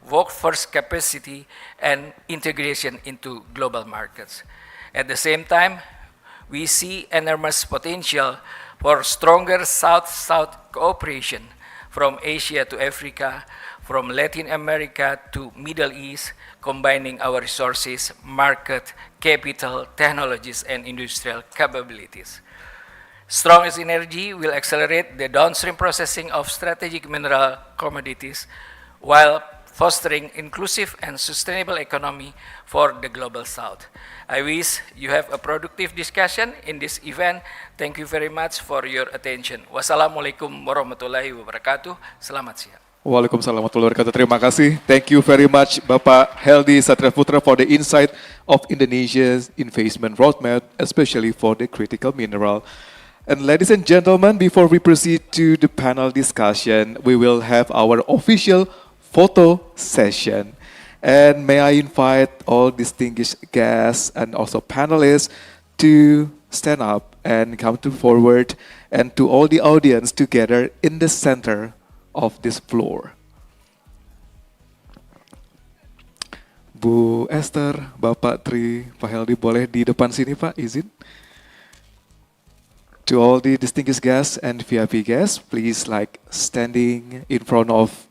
workforce capacity, and integration into global markets. At the same time, we see enormous potential for stronger South-South cooperation from Asia to Africa, from Latin America to Middle East, combining our resources, market, capital, technologies, and industrial capabilities. Strong synergy will accelerate the downstream processing of strategic mineral commodities while fostering inclusive and sustainable economy for the global south. I wish you have a productive discussion in this event. Thank you very much for your attention. Wassalamualaikum warahmatullahi wabarakatuh. Selamat siang. Waalaikumsalam warahmatullahi wabarakatuh. Terima kasih. Thank you very much Bapak Heldi Satriaputra for the insight of Indonesia's investment roadmap, especially for the critical mineral. And ladies and gentlemen, before we proceed to the panel discussion, we will have our official photo session. And may I invite all distinguished guests and also panelists to stand up and come to forward, and to all the audience together in the center of this floor. Bu Esther, Bapak Tri, Pak Heldi boleh di depan sini Pak, izin. To all the distinguished guests and VIP guests, please like standing in front of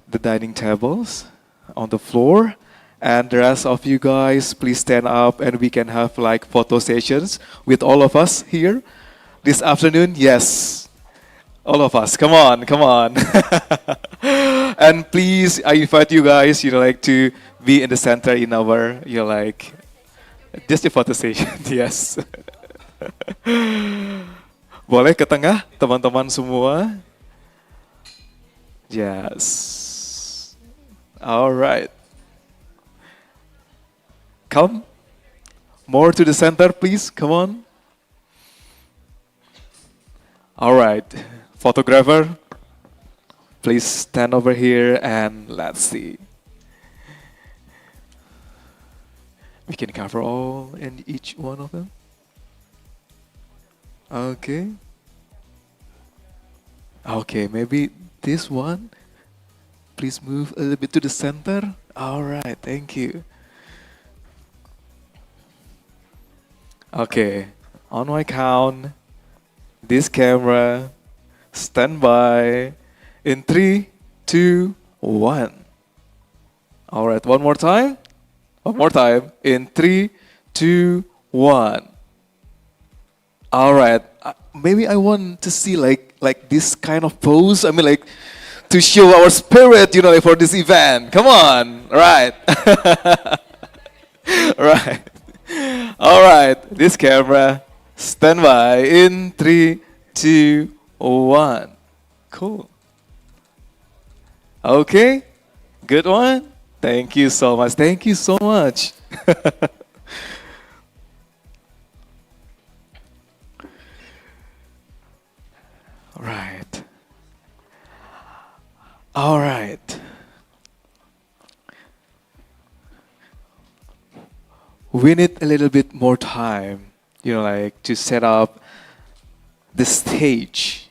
the dining tables on the floor. And the rest of you guys, please stand up and we can have like photo sessions with all of us here this afternoon. Yes. All of us, come on, come on. And please, I invite you guys, like to be in the center in our, like, just a photo session, yes. Boleh ke tengah, teman-teman semua? Yes. All right. Come. More to the center, please. Come on. All right. Photographer, please stand over here and let's see. We can cover all and each one of them. Okay. Okay, maybe this one. Please move a little bit to the center. All right, thank you. Okay, on my count, this camera. Stand by in 3, 2, 1. All right, one more time. One more time in 3, 2, 1. All right, maybe I want to see like this kind of pose. I mean, like to show our spirit, like for this event. Come on, right? Right. All right, this camera. Stand by in 3, 2, 1. Cool. Okay. Good one. Thank you so much. Thank you so much. All right. We need a little bit more time, like to set up the stage.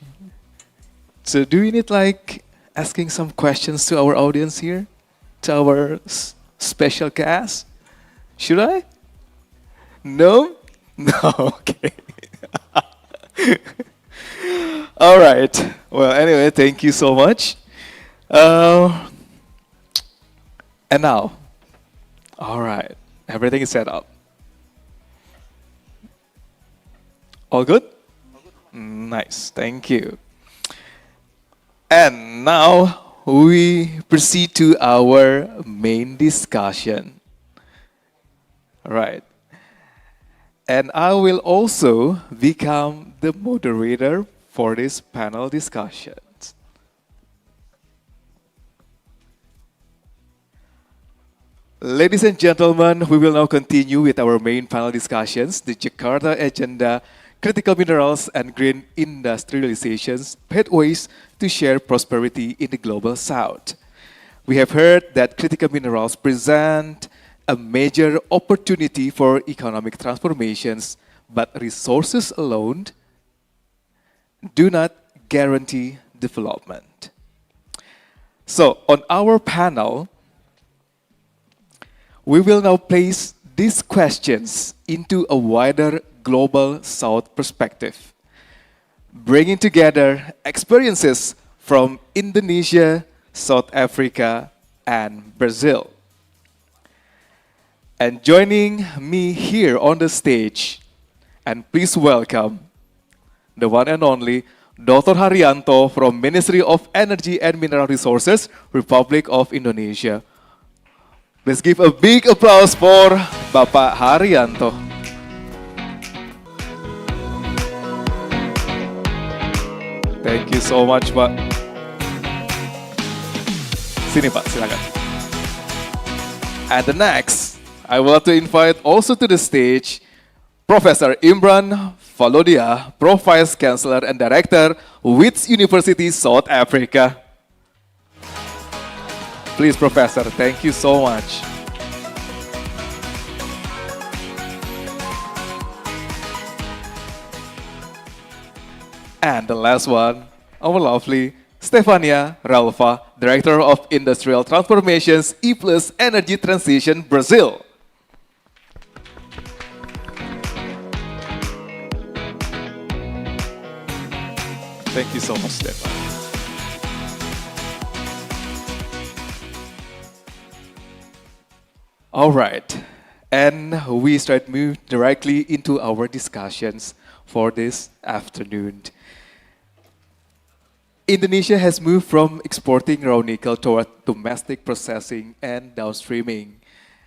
So, do we need like asking some questions to our audience here, to our special guest? Should I? No? No, okay. All right. Well, anyway, thank you so much. Uh, and now, all right, everything is set up. All good? Nice, thank you. And now we proceed to our main discussion. Right. And I will also become the moderator for this panel discussions. Ladies and gentlemen, we will now continue with our main panel discussions, the Jakarta Agenda, Critical Minerals and Green Industrializations, Pathways to Share Prosperity in the Global South. We have heard that critical minerals present a major opportunity for economic transformations, but resources alone do not guarantee development. So, on our panel, we will now place these questions into a wider global South perspective, bringing together experiences from Indonesia, South Africa, and Brazil. And joining me here on the stage, and please welcome the one and only Dr. Haryanto from Ministry of Energy and Mineral Resources, Republic of Indonesia. Let's give a big applause for Bapak Haryanto. Thank you so much, Pak. Sini, Pak, silakan. And the next, I would like to invite also to the stage Professor Imran Falodia, Pro Vice Chancellor and Director, Wits University, South Africa. Please, Professor, thank you so much. And the last one, our lovely Stefania Ralfa, Director of Industrial Transformations, E Plus Energy Transition, Brazil. Thank you so much, Stefan. All right, and we start move directly into our discussions for this afternoon. Indonesia has moved from exporting raw nickel toward domestic processing and downstreaming.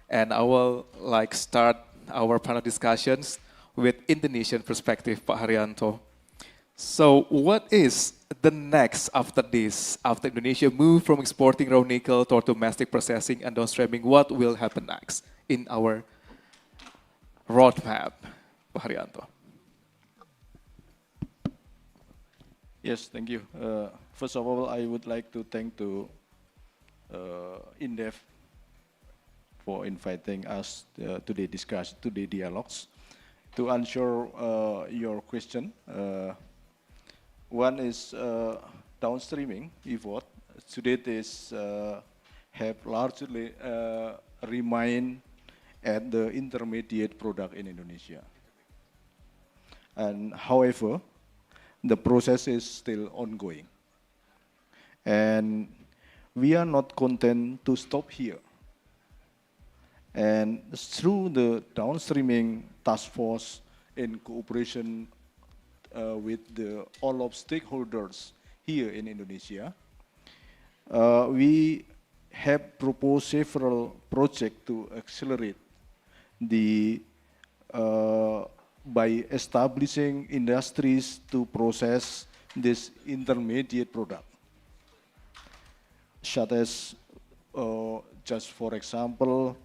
And I will start our panel discussions with Indonesian perspective, Pak Haryanto. So what is the next after this? After Indonesia moved from exporting raw nickel toward domestic processing and downstreaming, what will happen next in our roadmap, Pak Haryanto? Yes, thank you. First of all, I would like to thank to INDEF for inviting us today today dialogues. To answer your question, one is downstreaming effort. Today is have largely remain at the intermediate product in Indonesia. And however, the process is still ongoing. And we are not content to stop here. And through the downstreaming task force in cooperation with all of stakeholders here in Indonesia, we have proposed several projects to accelerate the by establishing industries to process this intermediate product, such as, just for example,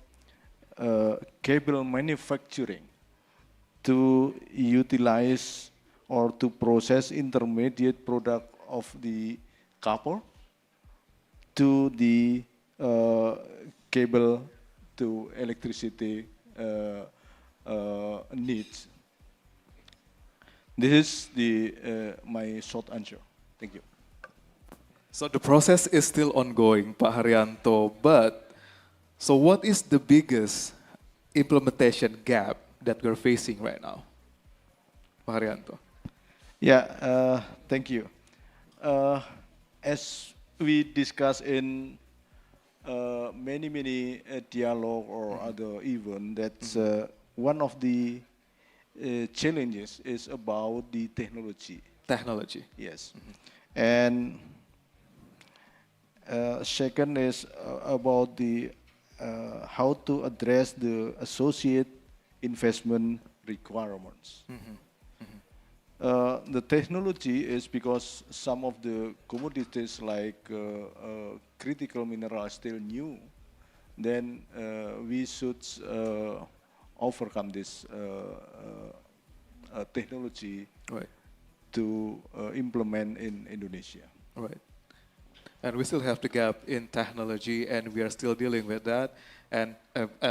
cable manufacturing to utilize or to process intermediate product of the copper to the cable to electricity needs. This is my short answer. Thank you. So the process is still ongoing, Pak Haryanto, but so what is the biggest implementation gap that we're facing right now, Pak Haryanto? Yeah, thank you. As we discussed in many dialogue or other event, that's one of the challenges is about the technology. Technology. Yes, and second is about the how to address the associate investment requirements. The technology is because some of the commodities like critical mineral are still new, then we should overcome this technology Right. to implement in Indonesia. Right. And we still have the gap in technology, and we are still dealing with that. And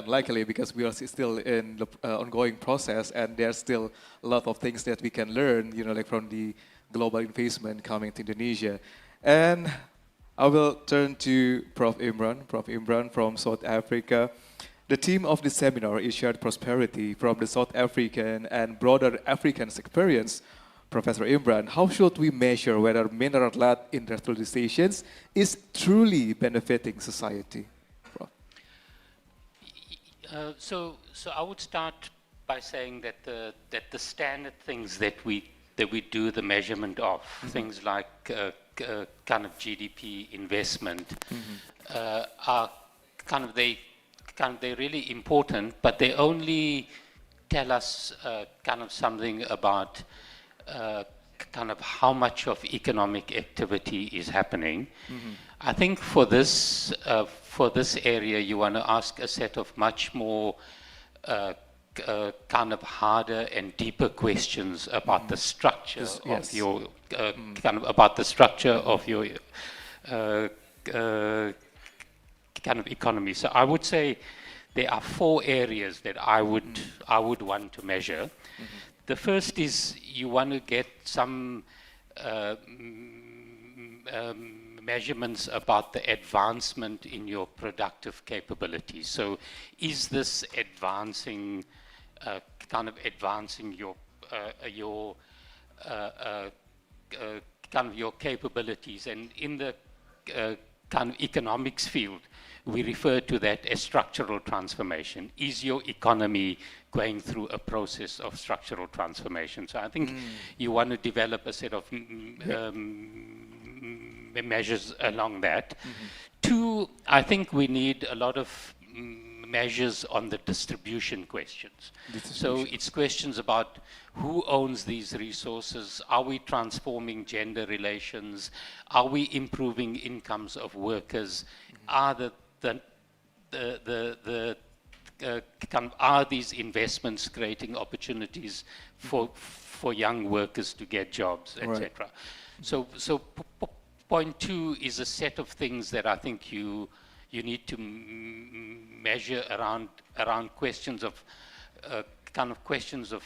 likely because we are still in the ongoing process, and there's still a lot of things that we can learn, like from the global investment coming to Indonesia. And I will turn to Prof. Imran from South Africa. The theme of this seminar is shared prosperity from the South African and broader African experience. Professor Imran, how should we measure whether mineral-led industrializations is truly benefiting society? Prof. So I would start by saying that the standard things that we do the measurement of, things like kind of GDP investment, are they're really important, but they only tell us kind of something about kind of how much of economic activity is happening. I think for this area, you want to ask a set of much more kind of harder and deeper questions about the structure of your kind of about the structure of your kind of economy. So I would say there are 4 areas that I would want to measure. The first is you want to get some measurements about the advancement in your productive capabilities. So is this advancing, kind of advancing your kind of your capabilities? And in the kind of economics field, we refer to that as structural transformation. Is your economy going through a process of structural transformation? So I think you want to develop a set of measures along that. 2, I think we need a lot of measures on the distribution questions. So it's questions about who owns these resources, are we transforming gender relations, are we improving incomes of workers, are are these investments creating opportunities for young workers to get jobs, etc. Right. So point 2 is a set of things that I think you need to measure around questions of kind of questions of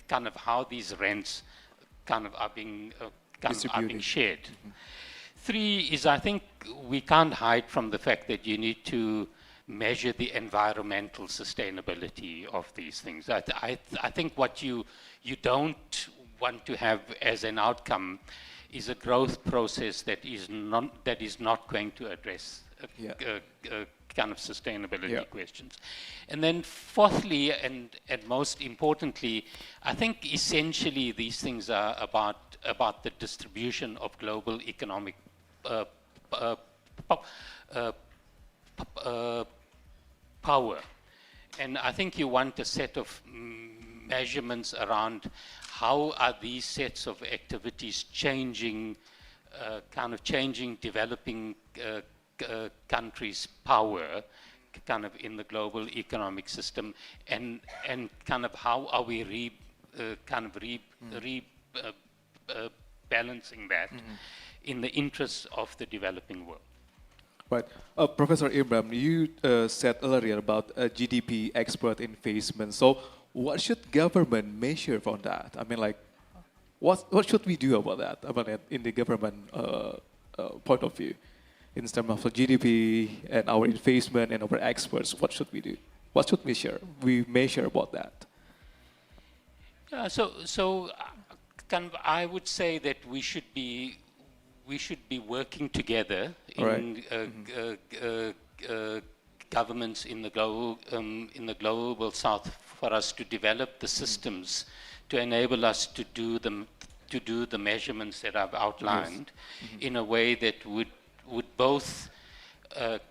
kind of how these rents kind of are being shared. 3 is, I think we can't hide from the fact that you need to measure the environmental sustainability of these things. I think what you don't want to have as an outcome is a growth process that is not going to address kind of sustainability questions. And then fourthly, and most importantly, I think essentially these things are about the distribution of global economic power. And I think you want a set of measurements around how are these sets of activities changing, developing countries' power kind of in the global economic system, and balancing that in the interests of the developing world. Right. Professor Imran, you said earlier about GDP export investment. So what should government measure from that? I mean, like, what should we do about that? I mean, in the government point of view, in terms of GDP and our investment and our exports, what should we do? What should we measure about that? I would say that we should be working together in governments in the global south for us to develop the systems to enable us to do the measurements that I've outlined in a way that would both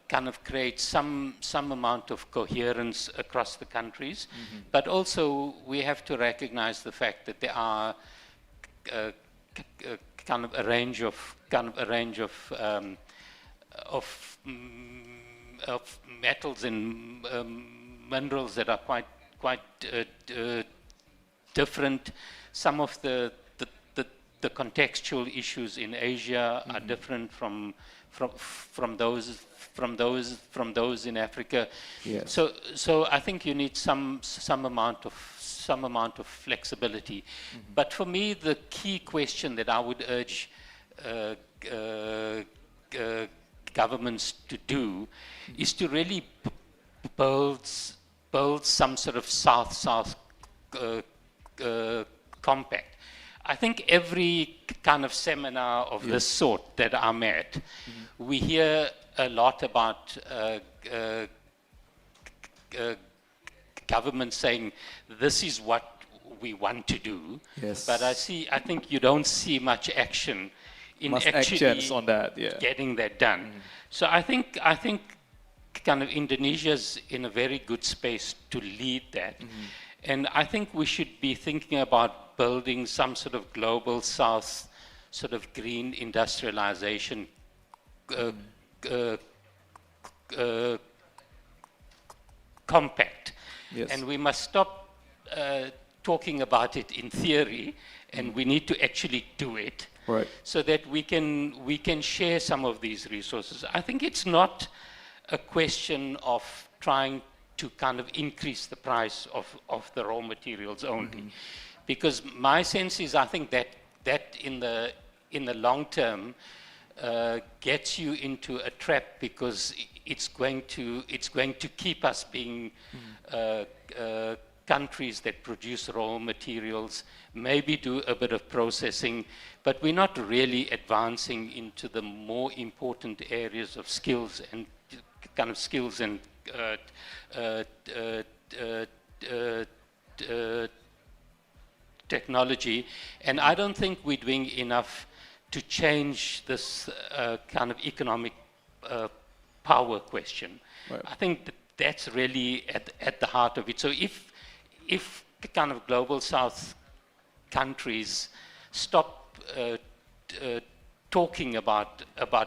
kind of create some amount of coherence across the countries, but also we have to recognize the fact that there are kind of a range of metals and minerals that are quite different. Some of the contextual issues in Asia are different from those in Africa. Yes. So I think you need some amount of flexibility. But for me, the key question that I would urge governments to do is to really build some sort of South-South compact. I think every kind of seminar of this sort that I'm at, we hear a lot about government saying this is what we want to do. Yes. But I think you don't see much action in actually actions on that, getting that done. So I think kind of Indonesia's in a very good space to lead that. And I think we should be thinking about building some sort of global south sort of green industrialization compact. Yes. And we must stop talking about it in theory, and we need to actually do it, Right. so that we can share some of these resources. I think it's not a question of trying to kind of increase the price of the raw materials only, because my sense is I think that in the long term gets you into a trap, because it's going to keep us being countries that produce raw materials, maybe do a bit of processing, but we're not really advancing into the more important areas of skills and technology. And I don't think we're doing enough to change this kind of economic power question. Right. I think that's really at the heart of it. So if kind of global south countries stop talking about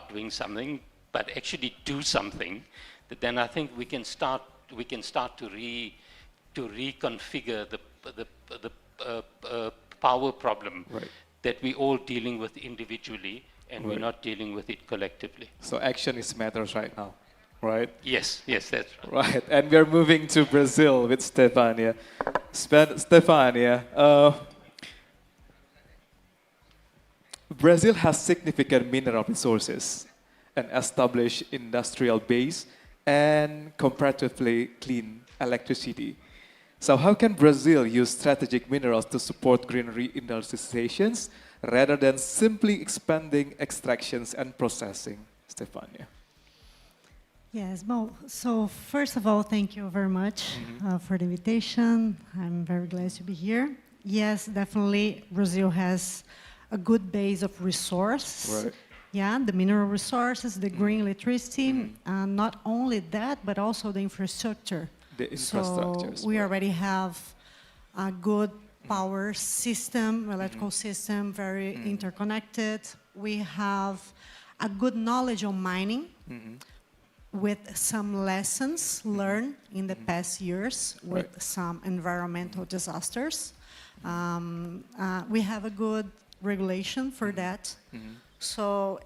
doing something, but actually do something, then I think we can start to reconfigure the power problem that we're all dealing with individually, and we're not dealing with it collectively. So action is matters right now, right? Yes, that's right. Right, and we're moving to Brazil with Stefania. Stefania, Brazil has significant mineral resources, an established industrial base, and comparatively clean electricity. So how can Brazil use strategic minerals to support green reindustrializations rather than simply expanding extractions and processing? Stefania. Yes, well, so first of all, thank you very much for the invitation. I'm very glad to be here. Yes, definitely, Brazil has a good base of resources. Right. Yeah, the mineral resources, the green electricity, not only that, but also the infrastructure. The infrastructure. So we already have a good power system, electrical system, very interconnected. We have a good knowledge on mining, with some lessons learned in the past years with some environmental disasters. We have a good regulation for that. So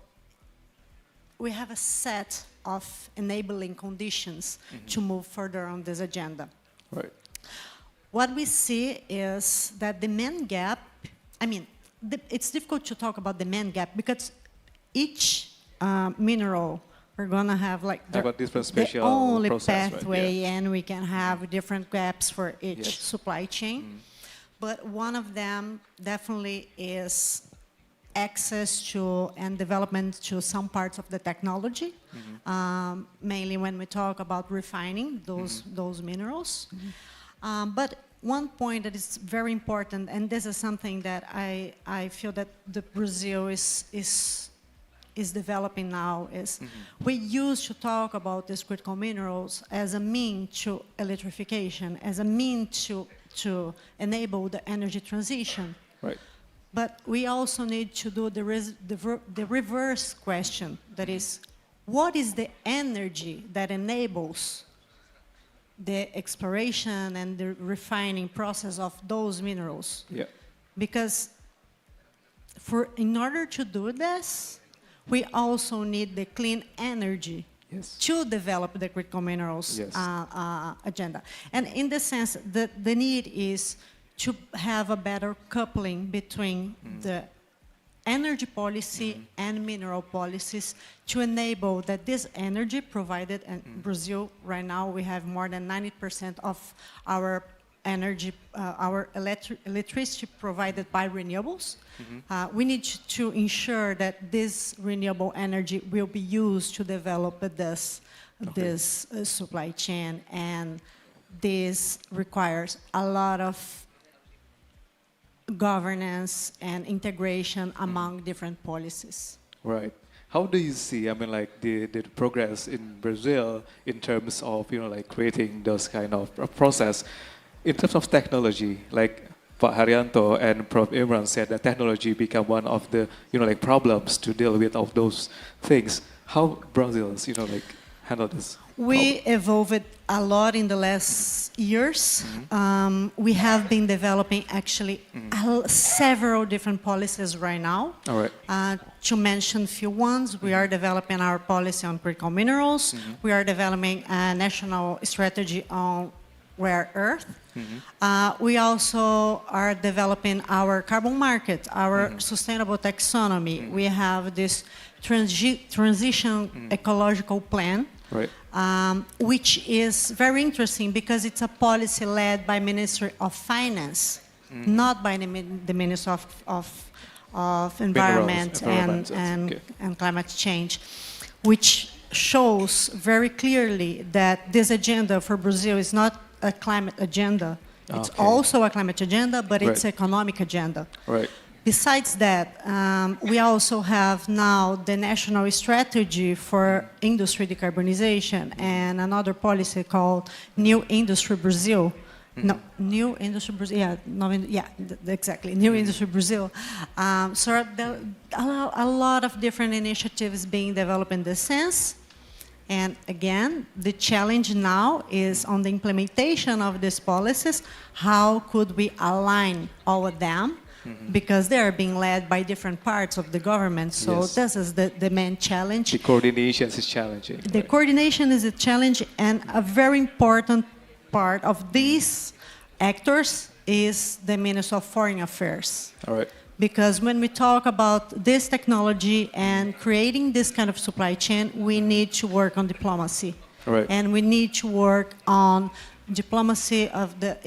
we have a set of enabling conditions to move further on this agenda. Right. What we see is that demand gap, I mean, it's difficult to talk about demand gap because each mineral, we're going to have like Have a different the special only process, right? pathway, Yeah. and we can have different gaps for each Yes. supply chain. But one of them definitely is access to and development to some parts of the technology, mainly when we talk about refining those minerals. But one point that is very important, and this is something that I feel that Brazil is developing now, is we used to talk about these critical minerals as a mean to electrification, as a mean to enable the energy transition. Right. But we also need to do the reverse question, that is, what is the energy that enables the exploration and the refining process of those minerals? Yeah. Because in order to do this, we also need the clean energy Yes. to develop the critical minerals Yes. agenda. And in the sense that the need is to have a better coupling between the energy policy and mineral policies to enable that this energy provided in Brazil right now, we have more than 90% of our energy, our electricity provided by renewables. We need to ensure that this renewable energy will be used to develop this supply chain, and this requires a lot of governance and integration among different policies. Right. How do you see, I mean, like the progress in Brazil in terms of, like creating those kind of process in terms of technology? Like Pak Haryanto and Prof. Imran said that technology become one of the, like problems to deal with of those things. How Brazil's, like handle this? We evolved a lot in the last years. We have been developing actually several different policies right now. All right. To mention a few ones, we are developing our policy on critical minerals. We are developing a national strategy on rare earth. We also are developing our carbon market, our sustainable taxonomy. We have this transition ecological plan, Right. which is very interesting because it's a policy led by Ministry of Finance, not by the Ministry of Environment Minerals, and Climate Change, which shows very clearly that this agenda for Brazil is not a climate agenda. It's also a climate agenda, but it's Right. economic agenda. Right. Besides that, we also have now the national strategy for industry decarbonization and another policy called New Industry Brazil. No, New Industry Brazil. Yeah, exactly. New Industry Brazil. So there are a lot of different initiatives being developed in this sense. And again, the challenge now is on the implementation of these policies. How could we align all of them? Because they are being led by different parts of the government. So Yes. this is the main challenge. The coordination is challenging. The coordination is a challenge, and a very important part of these actors is the Ministry of Foreign Affairs. All right. Because when we talk about this technology and creating this kind of supply chain, we need to work on diplomacy. Right. And we need to work on diplomacy of the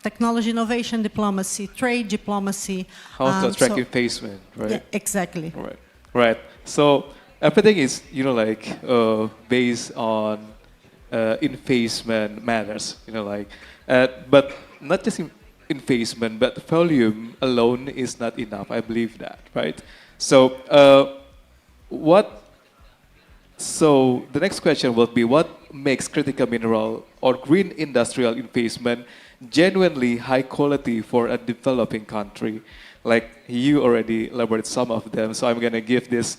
technology innovation diplomacy, trade diplomacy. How to attract so- investment, right? Yeah, exactly. Right. Right. So everything is, based on investment matters, but not just investment, but volume alone is not enough. I believe that, right? So So the next question will be, what makes critical mineral or green industrial investment genuinely high quality for a developing country? Like you already elaborated some of them, so I'm gonna give this,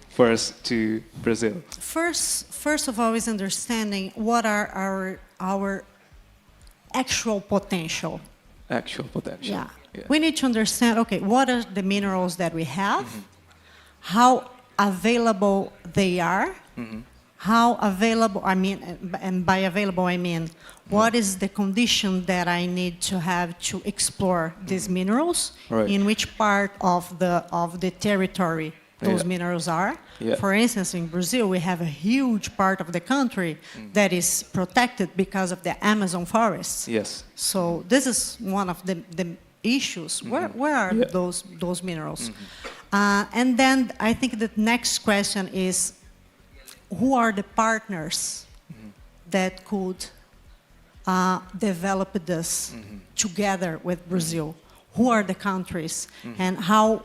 first to Brazil. First of all, is understanding what are our actual potential. Actual potential. Yeah, Yeah. We need to understand, okay, what are the minerals that we have, how available they are, how available, I mean, and by available I mean, what is the condition that I need to have to explore these minerals, Right. in which part of the territory those Yeah. minerals are. Yeah. For instance, in Brazil, we have a huge part of the country that is protected because of the Amazon forests. Yes. So this is one of the issues. Where are Yeah. those minerals? And then I think the next question is, who are the partners that could develop this together with Brazil? Who are the countries and how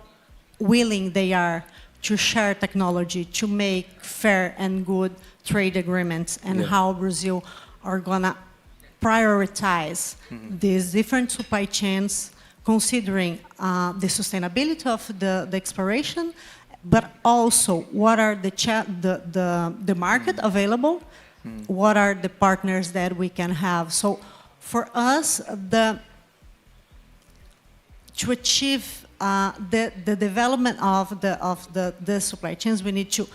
willing they are to share technology, to make fair and good trade agreements, and Yeah. how Brazil are gonna prioritize these different supply chains, considering the sustainability of the exploration, but also what are the market available, what are the partners that we can have. So for us, to achieve the development of the supply chains, we need to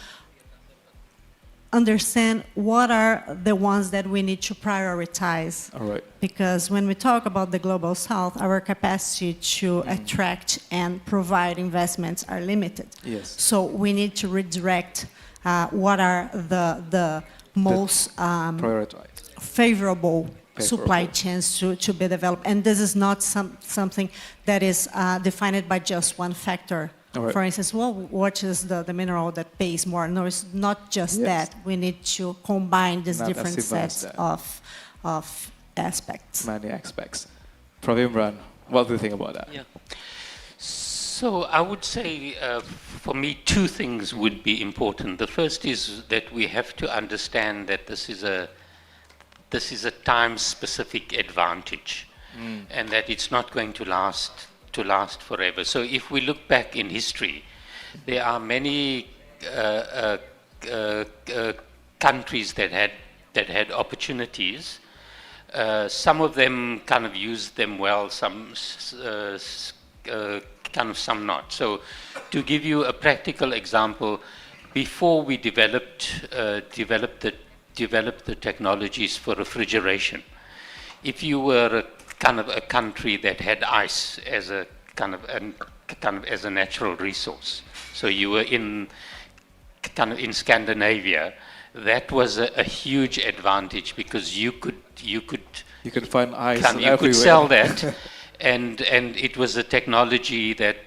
understand what are the ones that we need to prioritize. All right. Because when we talk about the Global South, our capacity to attract and provide investments are limited. Yes. So we need to redirect what are the most Prioritize. favorable supply chains to be developed. And this is not something that is defined by just one factor. All right. For instance, well, what is the mineral that pays more? No, it's not just Yes. that. We need to combine these Not as different simple as sets that. of aspects. Many aspects. Praveen Imran, what do you think about that? Yeah. So I would say, for me, two things would be important. The first is that we have to understand that this is a time-specific advantage, and that it's not going to last forever. So if we look back in history, there are many countries that had opportunities. Some of them kind of used them well, some kind of some not. So to give you a practical example, before we developed the technologies for refrigeration, if you were a country that had ice as a kind of as a natural resource, so you were in Scandinavia, that was a huge advantage, because you could You can find ice you everywhere. could sell that, and it was a technology that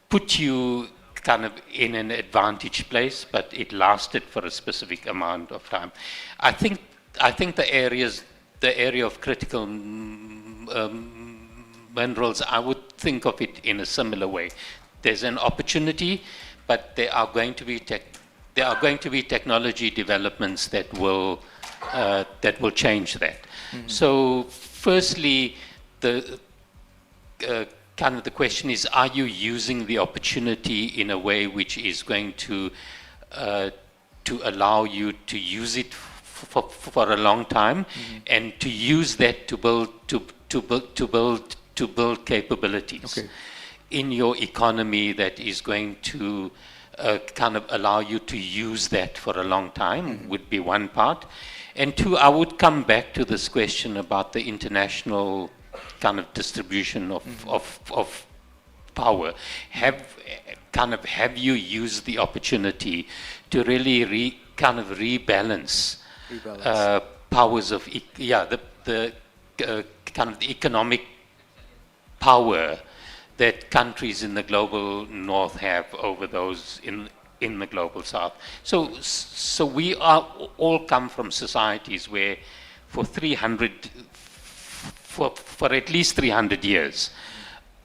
put you kind of in an advantaged place, but it lasted for a specific amount of time. I think the area of critical minerals, I would think of it in a similar way. There's an opportunity, but there are going to be technology developments that will change that. So, firstly, the question is: are you using the opportunity in a way which is going to allow you to use it for a long time, and to use that to build capabilities in your economy that is going to kind of allow you to use that for a long time, would be one part. And two, I would come back to this question about the international kind of distribution of power. Have you used the opportunity to really rebalance powers of the kind of the economic power that countries in the global north have over those in the global south. So we all come from societies where for at least 300 years,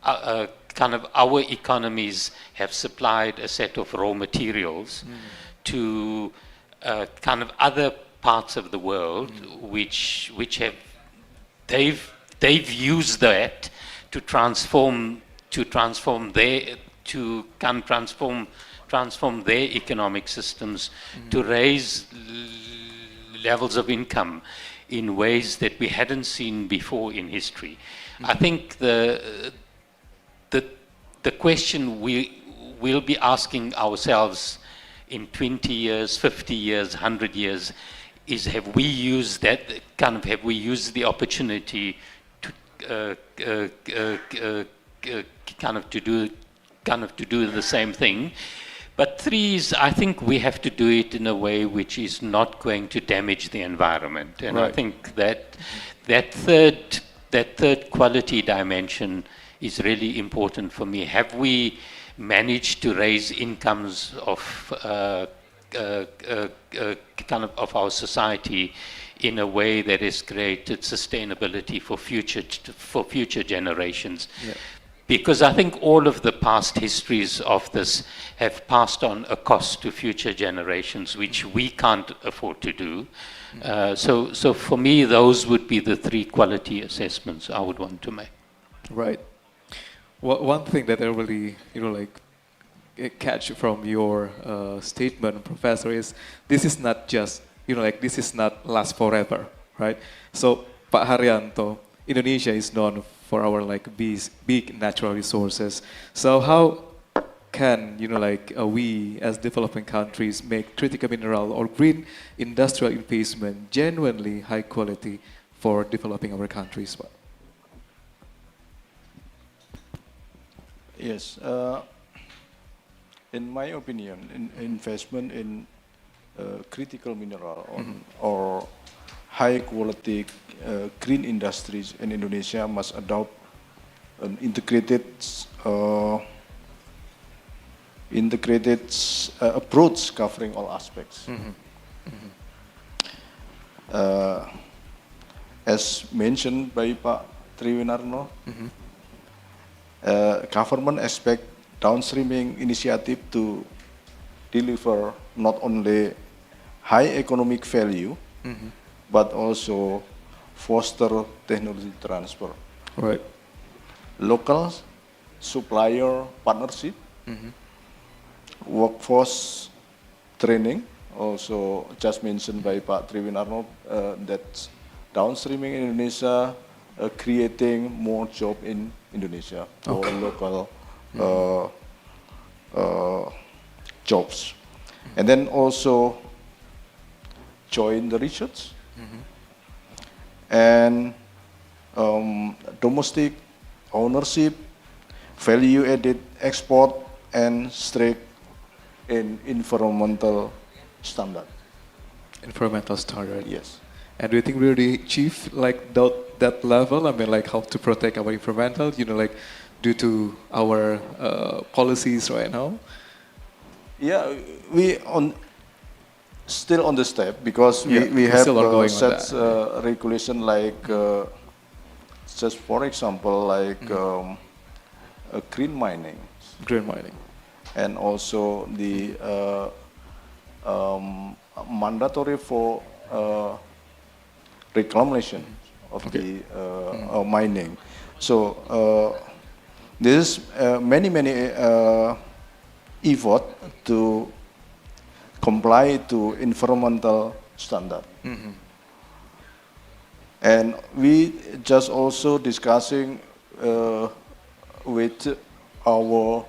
kind of our economies have supplied a set of raw materials to kind of other parts of the world, which have they've used that to transform their economic systems, to raise levels of income in ways that we hadn't seen before in history. I think the question we will be asking ourselves in 20 years, 50 years, 100 years is have we used the opportunity to to do the same thing. But three is, I think we have to do it in a way which is not going to damage the environment. And I Right. think that third quality dimension is really important for me. Have we managed to raise incomes of of our society in a way that has created sustainability for future generations? Yeah. Because I think all of the past histories of this have passed on a cost to future generations, which we can't afford to do. So for me, those would be the three quality assessments I would want to make. Right. Well, one thing that I really, catch from your statement, Professor, is this is not just, this is not last forever, right? So, Pak Haryanto, Indonesia is known for our big natural resources. So how can, we as developing countries make critical mineral or green industrial investment genuinely high quality for developing our countries? Yes, in my opinion, investment in critical mineral or high quality green industries in Indonesia must adopt an integrated approach covering all aspects. As mentioned by Pak Triwinarno, government expect downstreaming initiative to deliver not only high economic value, but also foster technology transfer. Right. Local supplier partnership, workforce training, also just mentioned by Pak Triwinarno, that downstreaming in Indonesia creating more job in Indonesia for local jobs. And then also join the research and domestic ownership, value-added export, and strict in environmental standard. Environmental standard. Yes. And do you think we already achieve that level? I mean, how to protect our environmental, due to our policies right now? Yeah, we still on the step because Yeah, we we're have still ongoing on such that. regulation just for example green mining Green mining. and also the mandatory for reclamation of the mining. So this is many effort to comply to environmental standard. And we just also discussing with our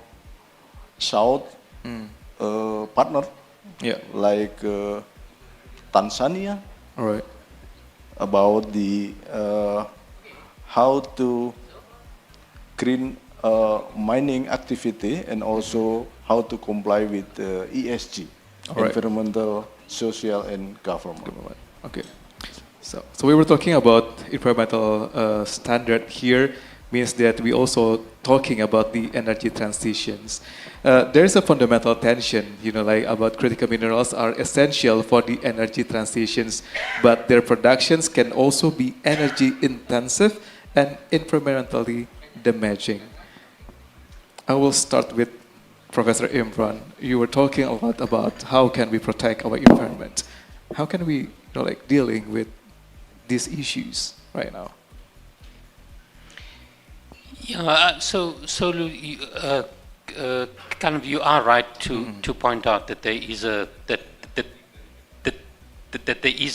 South partner, Yeah. like Tanzania, All right. about the how to green mining activity and also how to comply with ESG, All right. environmental, social, and government. Okay. So we were talking about environmental standard here, means that we also talking about the energy transitions. There is a fundamental tension, about critical minerals are essential for the energy transitions, but their productions can also be energy intensive and environmentally damaging. I will start with Professor Imran. You were talking a lot about how can we protect our environment. How can we, dealing with these issues right now? Yeah, you are right to point out that there is a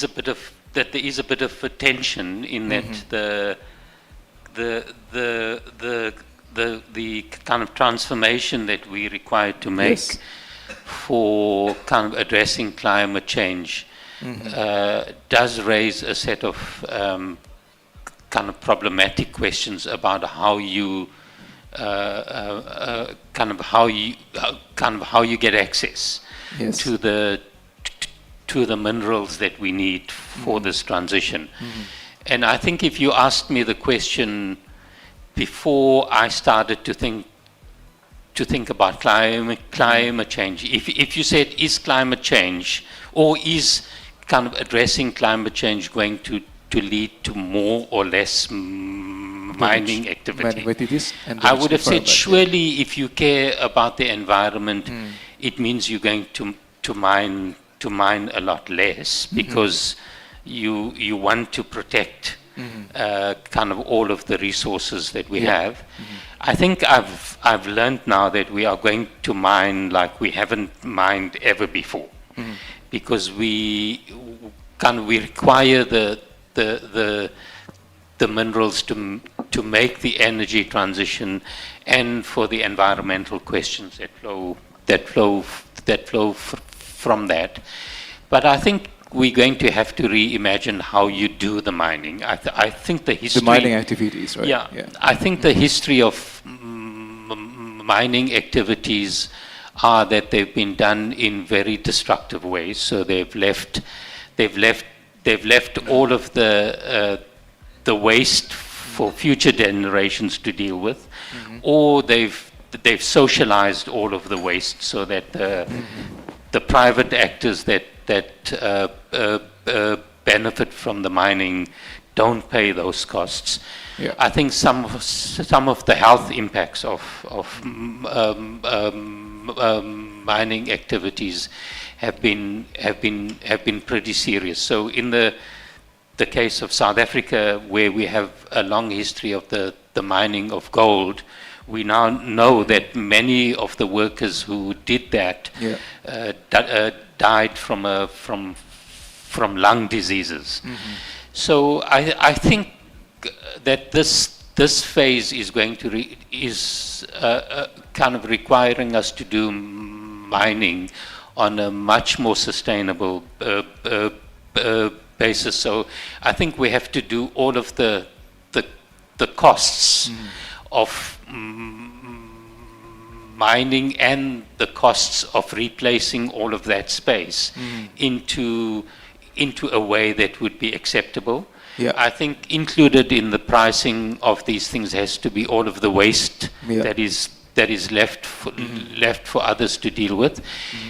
bit of that there is a bit of a tension in that the kind of transformation that we require to make Yes. for kind of addressing climate change does raise a set of kind of problematic questions about how you how you get access Yes. to the minerals that we need for this transition. And I think if you asked me the question before I started to think about climate change, if you said, is climate change or is kind of addressing climate change going to lead to more or less mining activity? And I would have said, environment, yeah. surely if you care about the environment, it means you're going to mine a lot less because you want to protect kind of all of the resources that we have. I think I've learned now that we are going to mine like we haven't mined ever before, because we require the minerals to make the energy transition and for the environmental questions that flow from that. But I think we're going to have to reimagine how you do the mining. I think the history... The mining activities, right? Yeah. I think the history of mining activities are that they've been done in very destructive ways. So they've left all of the waste for future generations to deal with, or they've socialized all of the waste so that the private actors that benefit from the mining don't pay those costs. Yeah. I think some of the health impacts of mining activities have been pretty serious. So in the case of South Africa, where we have a long history of the mining of gold, we now know that many of the workers who did that died from lung diseases. So I think that this phase is going to kind of requiring us to do mining on a much more sustainable basis. So I think we have to do all of the costs of mining and the costs of replacing all of that space into a way that would be acceptable. Yeah. I think included in the pricing of these things has to be all of the waste that is left for others to deal with.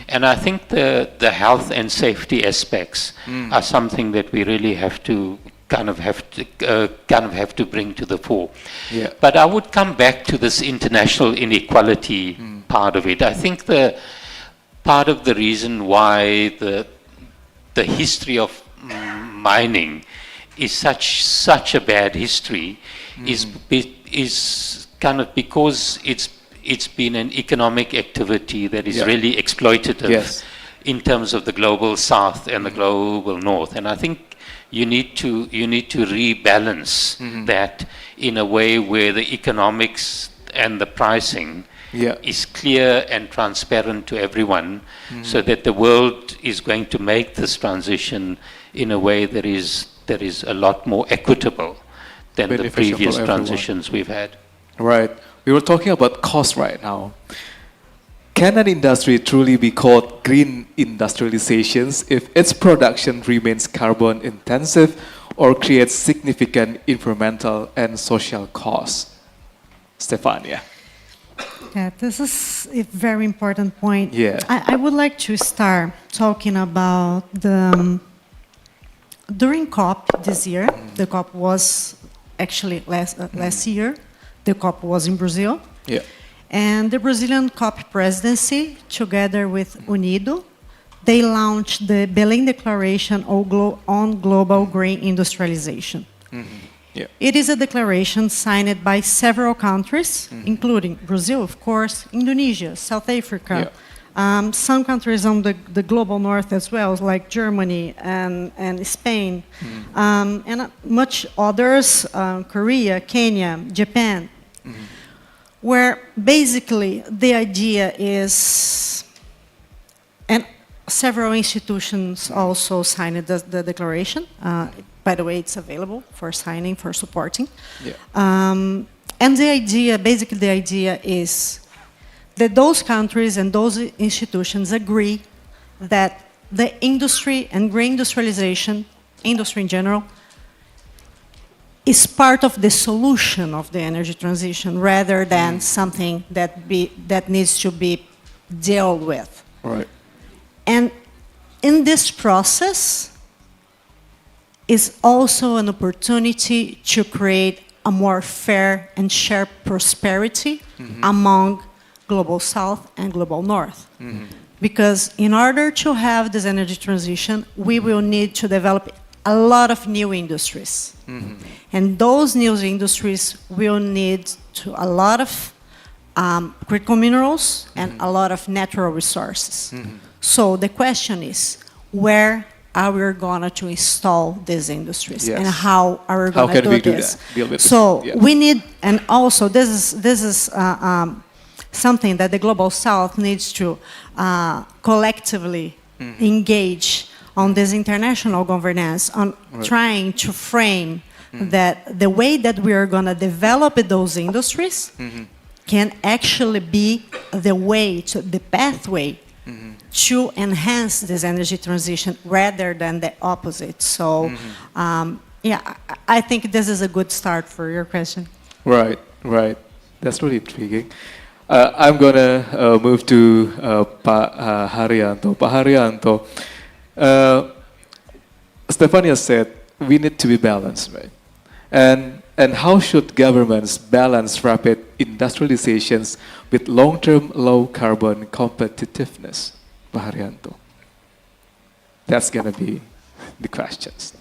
And I think the health and safety aspects are something that we really have to bring to the fore. Yeah. But I would come back to this international inequality part of it. I think the part of the reason why the history of mining is such a bad history is kind of because it's been an economic activity that is really exploitative in terms of the global south and the global north. And I think you need to rebalance that in a way where the economics and the pricing is clear and transparent to everyone, so that the world is going to make this transition in a way that is a lot more equitable than the Beneficial previous for everyone. transitions we've had. Right. We were talking about cost right now. Can an industry truly be called green industrializations if its production remains carbon intensive or creates significant environmental and social costs? Stefania. Yeah, this is a very important point. Yeah. I would like to start talking about during COP this year. The COP was actually last year. The COP was in Brazil. Yeah. And the Brazilian COP presidency, together with UNIDO, they launched the Belém Declaration on Global Green Industrialization. Yeah. It is a declaration signed by several countries, including Brazil, of course, Indonesia, South Africa, Some countries on the global north as well, like Germany and Spain, and much others, Korea, Kenya, Japan, where basically the idea is, and several institutions also signed the declaration. By the way, it's available for signing, for supporting. Yeah. And the idea, basically the idea is that those countries and those institutions agree that the industry and reindustrialization, industry in general, is part of the solution of the energy transition rather than something that needs to be dealt with. Right. And in this process is also an opportunity to create a more fair and shared prosperity among global south and global north. Because in order to have this energy transition, we will need to develop a lot of new industries. And those new industries will need a lot of critical minerals and a lot of natural resources. So the question is, where are we going to install these industries? Yes. And how are we How going to can do we do this? that? Deal with So it. Yeah. we need, and also this is something that the Global South needs to collectively engage on this international governance, on trying to frame that the way that we are going to develop those industries can actually be the way, the pathway to enhance this energy transition rather than the opposite. So, yeah, I think this is a good start for your question. Right, right. That's really intriguing. I'm gonna move to Pak Haryanto. Pak Haryanto, Stefania said we need to be balanced, right? And how should governments balance rapid industrializations with long-term low-carbon competitiveness, Pak Haryanto? That's gonna be the questions.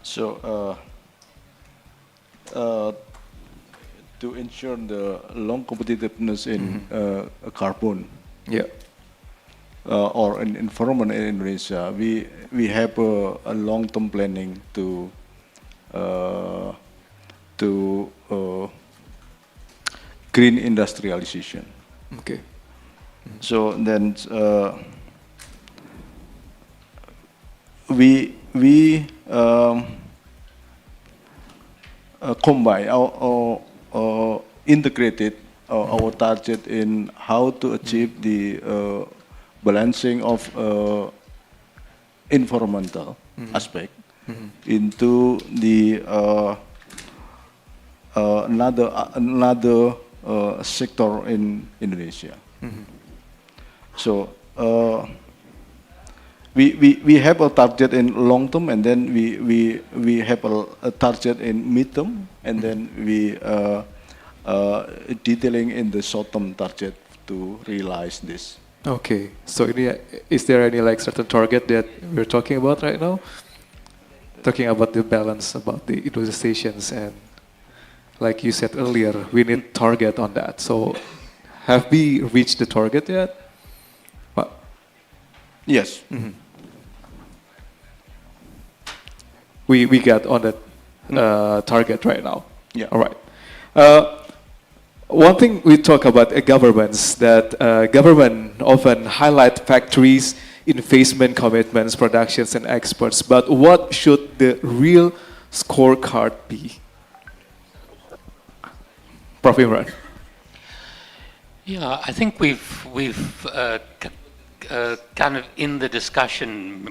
So, to ensure the long competitiveness in carbon Yeah. or in environment in Indonesia, we have a long-term planning to green industrialization. Okay. So then we combine or integrated our target in how to achieve the balancing of environmental aspect into the another sector in Indonesia. So we have a target in long term, and then we have a target in mid term, and then we detailing in the short term target to realize this. Okay. So is there any like certain target that we're talking about right now? Talking about the balance, about the industrializations, and like you said earlier, we need target on that. So have we reached the target yet? What? Yes. We get on that target right now. Yeah. All right. One thing we talk about governments, that government often highlight factories, investment commitments, productions, and exports. But what should the real scorecard be? Prof. Imran. Yeah, I think we've kind of in the discussion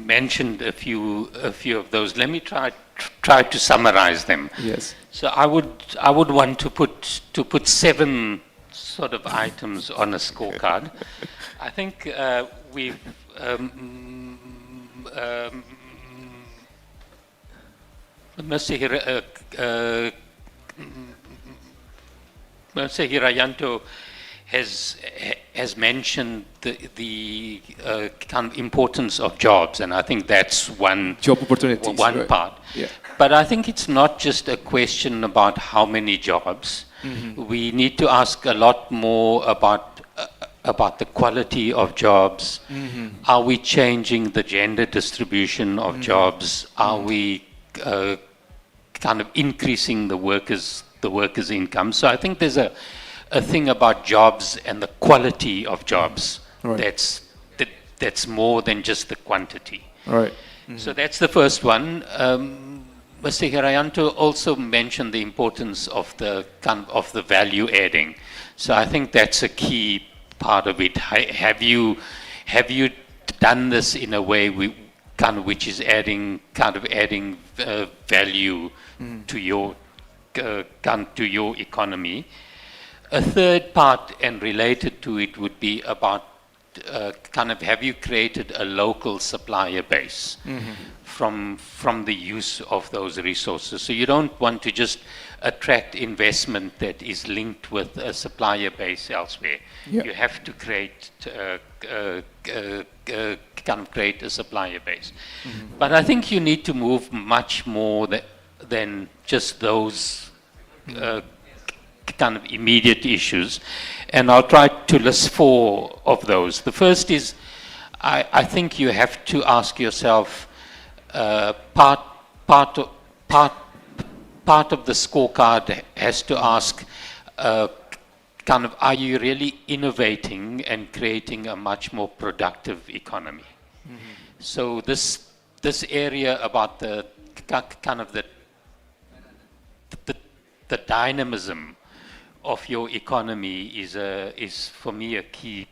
mentioned a few of those. Let me try to summarize them. Yes. So I would want to put 7 sort of items on a scorecard. I think we've Mr. Hirayanto has mentioned the kind of importance of jobs, and I think that's one Job opportunities. one right. part. Yeah. But I think it's not just a question about how many jobs. We need to ask a lot more about the quality of jobs. Are we changing the gender distribution of jobs? Are we kind of increasing the workers' income? So I think there's a thing about jobs and the quality of jobs Right. that's more than just the quantity. Right. So that's the first one. Mr. Hirayanto also mentioned the importance of the of the value adding. So I think that's a key part of it. Have you done this in a way which is adding value to your to your economy? A third part and related to it would be about have you created a local supplier base from the use of those resources? So you don't want to just attract investment that is linked with a supplier base elsewhere. Yeah. You have to create create a supplier base. But I think you need to move much more than just those kind of immediate issues, and I'll try to list 4 of those. The first is, I think you have to ask yourself, part of the scorecard has to ask, are you really innovating and creating a much more productive economy? So this area about the dynamism of your economy is for me a key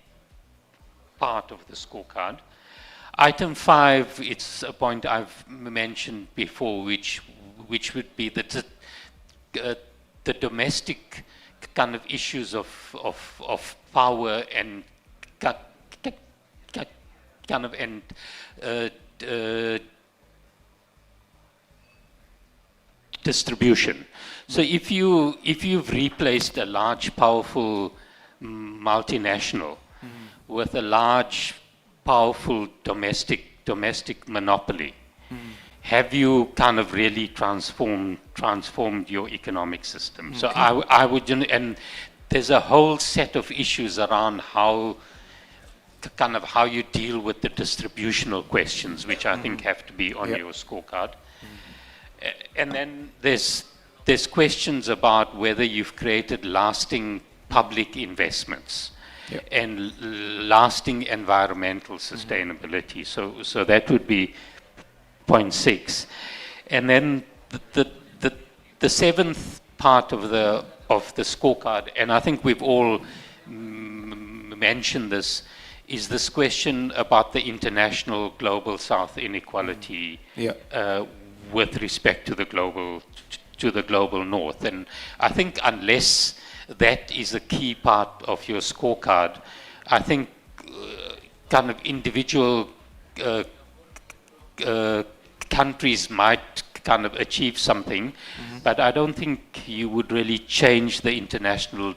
part of the scorecard. Item 5, it's a point I've mentioned before, which would be the domestic kind of issues of power and distribution. So if you've replaced a large, powerful multinational with a large, powerful domestic monopoly, have you kind of really transformed your economic system? So I would, and there's a whole set of issues around how you deal with the distributional questions, which I think have to be on your scorecard. And then there's questions about whether you've created lasting public investments and lasting environmental sustainability. So that would be point 6. And then the 7th part of the scorecard, and I think we've all mentioned this, is this question about the international global south inequality with respect to the global north. And I think unless that is a key part of your scorecard, I think kind of individual countries might kind of achieve something, but I don't think you would really change the international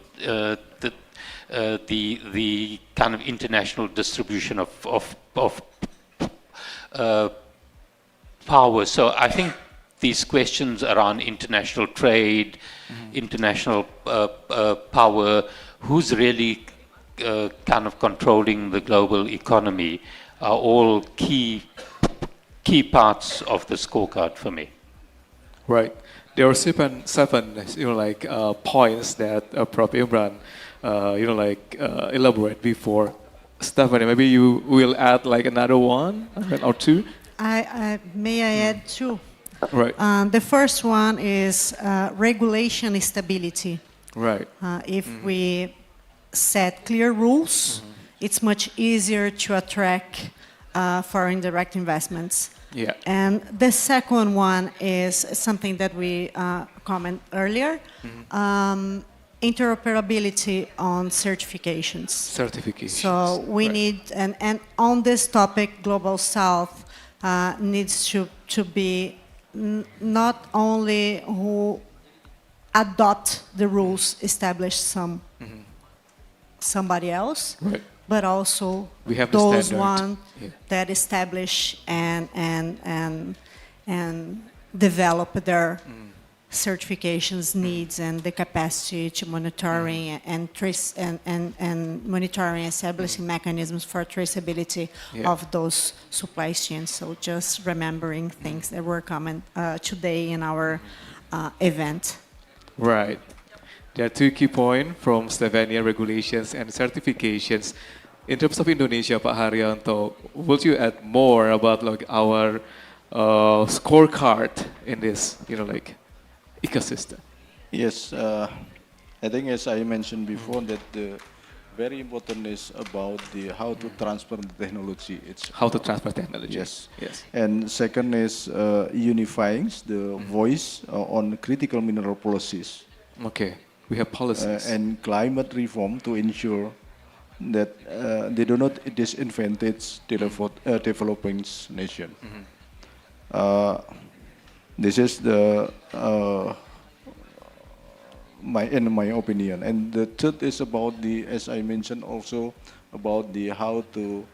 the kind of international distribution of power. So I think these questions around international trade, international power, who's really kind of controlling the global economy, are all key parts of the scorecard for me. Right. There are seven points that Prof. Imran, elaborate before. Stephanie, maybe you will add like another one or 2. May I add 2? Right. The first one is regulation stability. Right. If we set clear rules, it's much easier to attract foreign direct investments. Yeah. And the second one is something that we commented earlier, interoperability on certifications. Certifications. So we need, and on this topic, Global South needs to be not only who adopt the rules established somebody else, right, but also we have the those standard. ones that establish and develop their certifications needs and the capacity to monitoring and trace and monitoring, establishing mechanisms for traceability Yeah. of those supply chains. So just remembering things that were common today in our event. Right. There are two key points from Slovenia regulations and certifications. In terms of Indonesia, Pak Haryanto, would you add more about like our scorecard in this, like ecosystem? Yes, I think as I mentioned before that the very important is about the how to transfer the technology. It's How to transfer technology? yes. Yes. And second is unifying the voice on critical mineral policies Okay. We have policies. and climate reform to ensure that they do not disadvantage developing nation. Uh, this is the in my opinion. And the third is about the, as I mentioned also, about the how to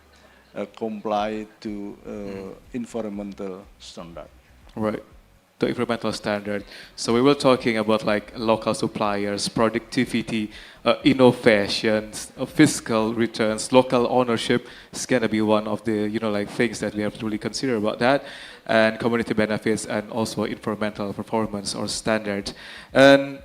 comply to environmental standard. Right. The environmental standard. So we were talking about like local suppliers, productivity, innovations, fiscal returns, local ownership is gonna be one of the like things that we have to really consider about that, and community benefits and also environmental performance or standard. And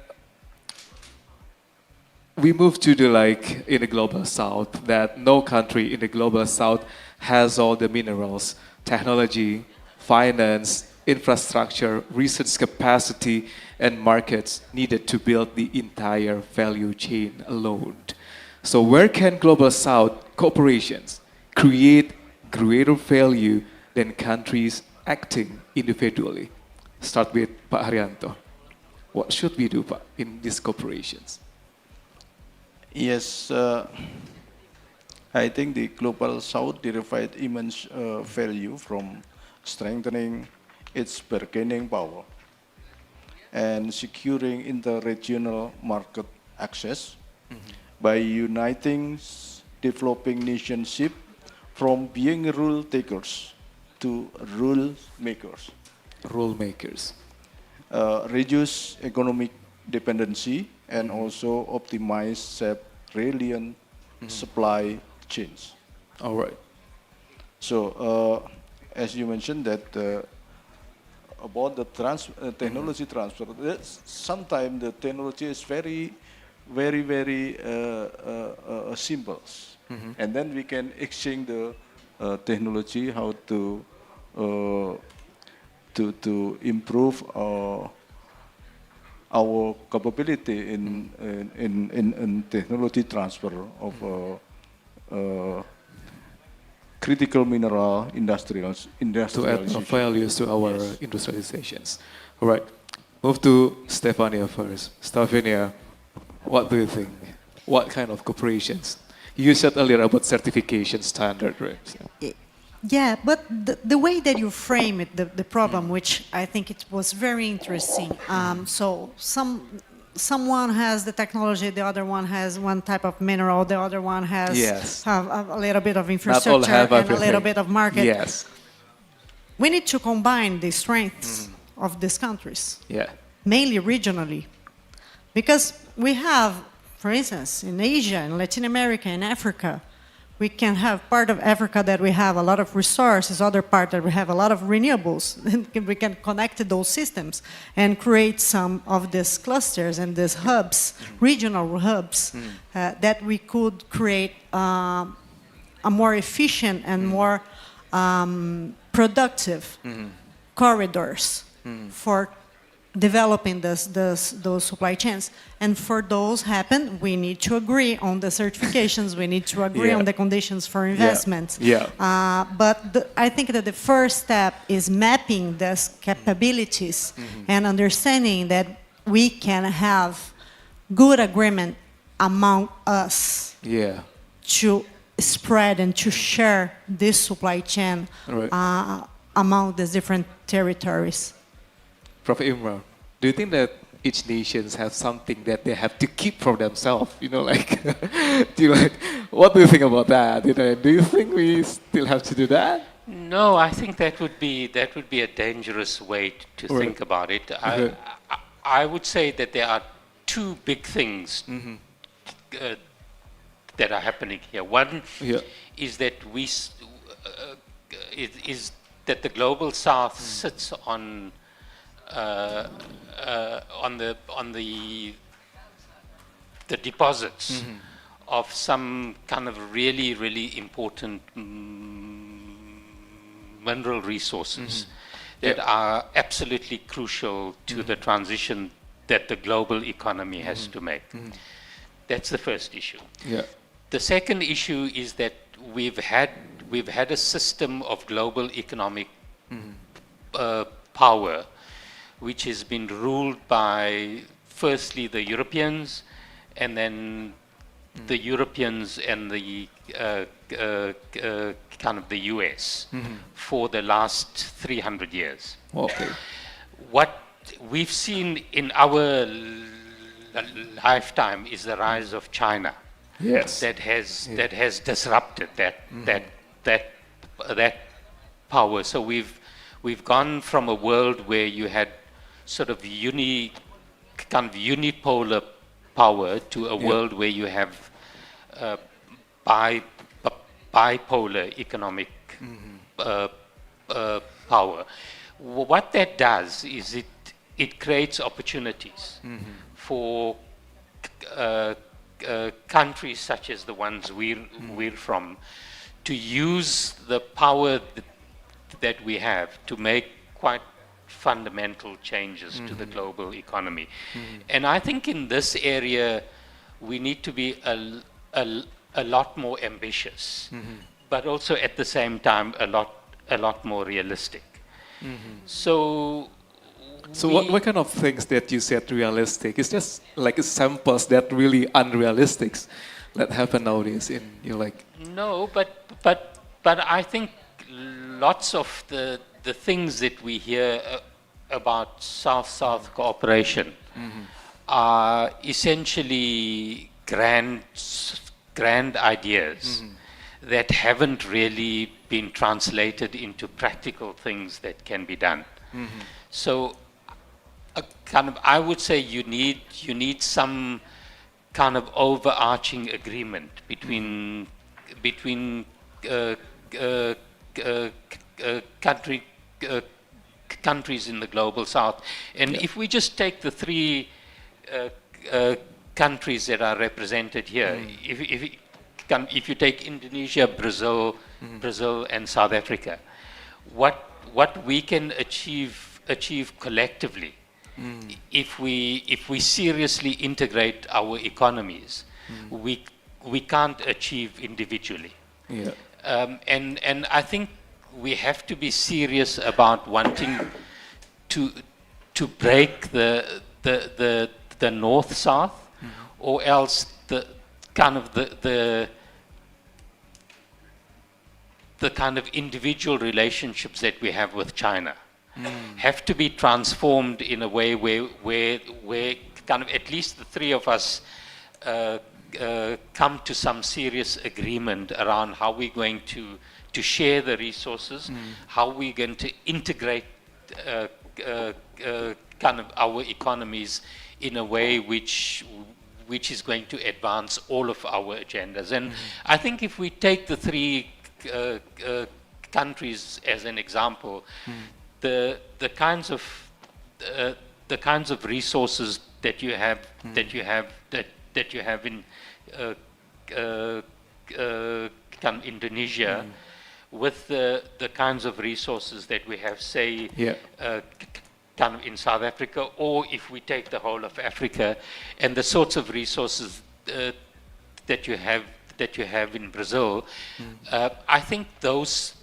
we move to the like in the global south that no country in the global south has all the minerals, technology, finance, infrastructure, research capacity, and markets needed to build the entire value chain alone. So where can global south corporations create greater value than countries acting individually? Start with Pak Haryanto. What should we do, Pak, in these corporations? Yes, I think the global south derived immense value from strengthening its bargaining power and securing interregional market access by uniting developing nationship from being rule takers to rule makers. Rule makers. Reduce economic dependency and also optimize self-reliant supply chains. All right. So, as you mentioned that about the technology transfer, sometimes the technology is very simple, and then we can exchange the technology how to improve our capability in technology transfer of critical mineral To add industrialization. values to our Yes. industrializations. All right. Move to Stefania first. Stefania, what do you think? What kind of corporations? You said earlier about certification standard, right? So- Yeah, but the way that you frame it, the problem, which I think it was very interesting. So someone has the technology, the other one has one type of mineral, the other one has Yes. have a little bit of Not all infrastructure have and a little everything. bit of market. Yes. We need to combine the strengths of these countries, Yeah. mainly regionally, because we have, for instance, in Asia, in Latin America, in Africa, we can have part of Africa that we have a lot of resources, other part that we have a lot of renewables. And we can connect those systems and create some of these clusters and these hubs, regional hubs, that we could create a more efficient and more productive corridors for developing those supply chains. And for those happen, we need to agree on the certifications, we need to agree Yeah. on the conditions for investment. Yeah. But I think that the first step is mapping those capabilities and understanding that we can have good agreement among us Yeah. to spread and to share this supply chain Right. among the different territories. Prof. Imran, do you think that each nations have something that they have to keep for themselves? What do you think about that? Do you think we still have to do that? No, I think that would be a dangerous way to Right. think about it. Okay. I would say that there are two big things that are happening here. One Yeah. is that is that the global South sits on the deposits of some kind of really, really important mineral resources that are absolutely crucial to the transition that the global economy has to make. That's the first issue. Yeah. The second issue is that we've had a system of global economic power, which has been ruled by firstly the Europeans, and then the Europeans and the kind of the US for the last 300 years. Okay. What we've seen in our lifetime is the rise of China. Yes. That has disrupted that power. So we've gone from a world where you had sort of kind of unipolar power to a world where you have bipolar economic power. What that does is it creates opportunities for countries such as the ones we're from to use the power that we have to make quite fundamental changes to the global economy. And I think in this area we need to be a lot more ambitious, but also at the same time a lot more realistic. So what kind of things that you said realistic? It's just like samples that really unrealistic that happen nowadays in No, but I think lots of the things that we hear about South-South cooperation are essentially grand ideas that haven't really been translated into practical things that can be done. So I would say you need some kind of overarching agreement between countries in the global South. And if we just take the three countries that are represented here, if you take Indonesia, Brazil, and South Africa, what we can achieve collectively, if we seriously integrate our economies, we can't achieve individually. Yeah. And I think we have to be serious about wanting to break the north-south, or else the kind of individual relationships that we have with China have to be transformed in a way where kind of at least the three of us come to some serious agreement around how we're going to share the resources, how we're going to integrate kind of our economies in a way which is going to advance all of our agendas. And I think if we take the three countries as an example, the kinds of resources that you have in kind of Indonesia, with the kinds of resources that we have, say, kind of in South Africa, or if we take the whole of Africa, and the sorts of resources that you have in Brazil, I think those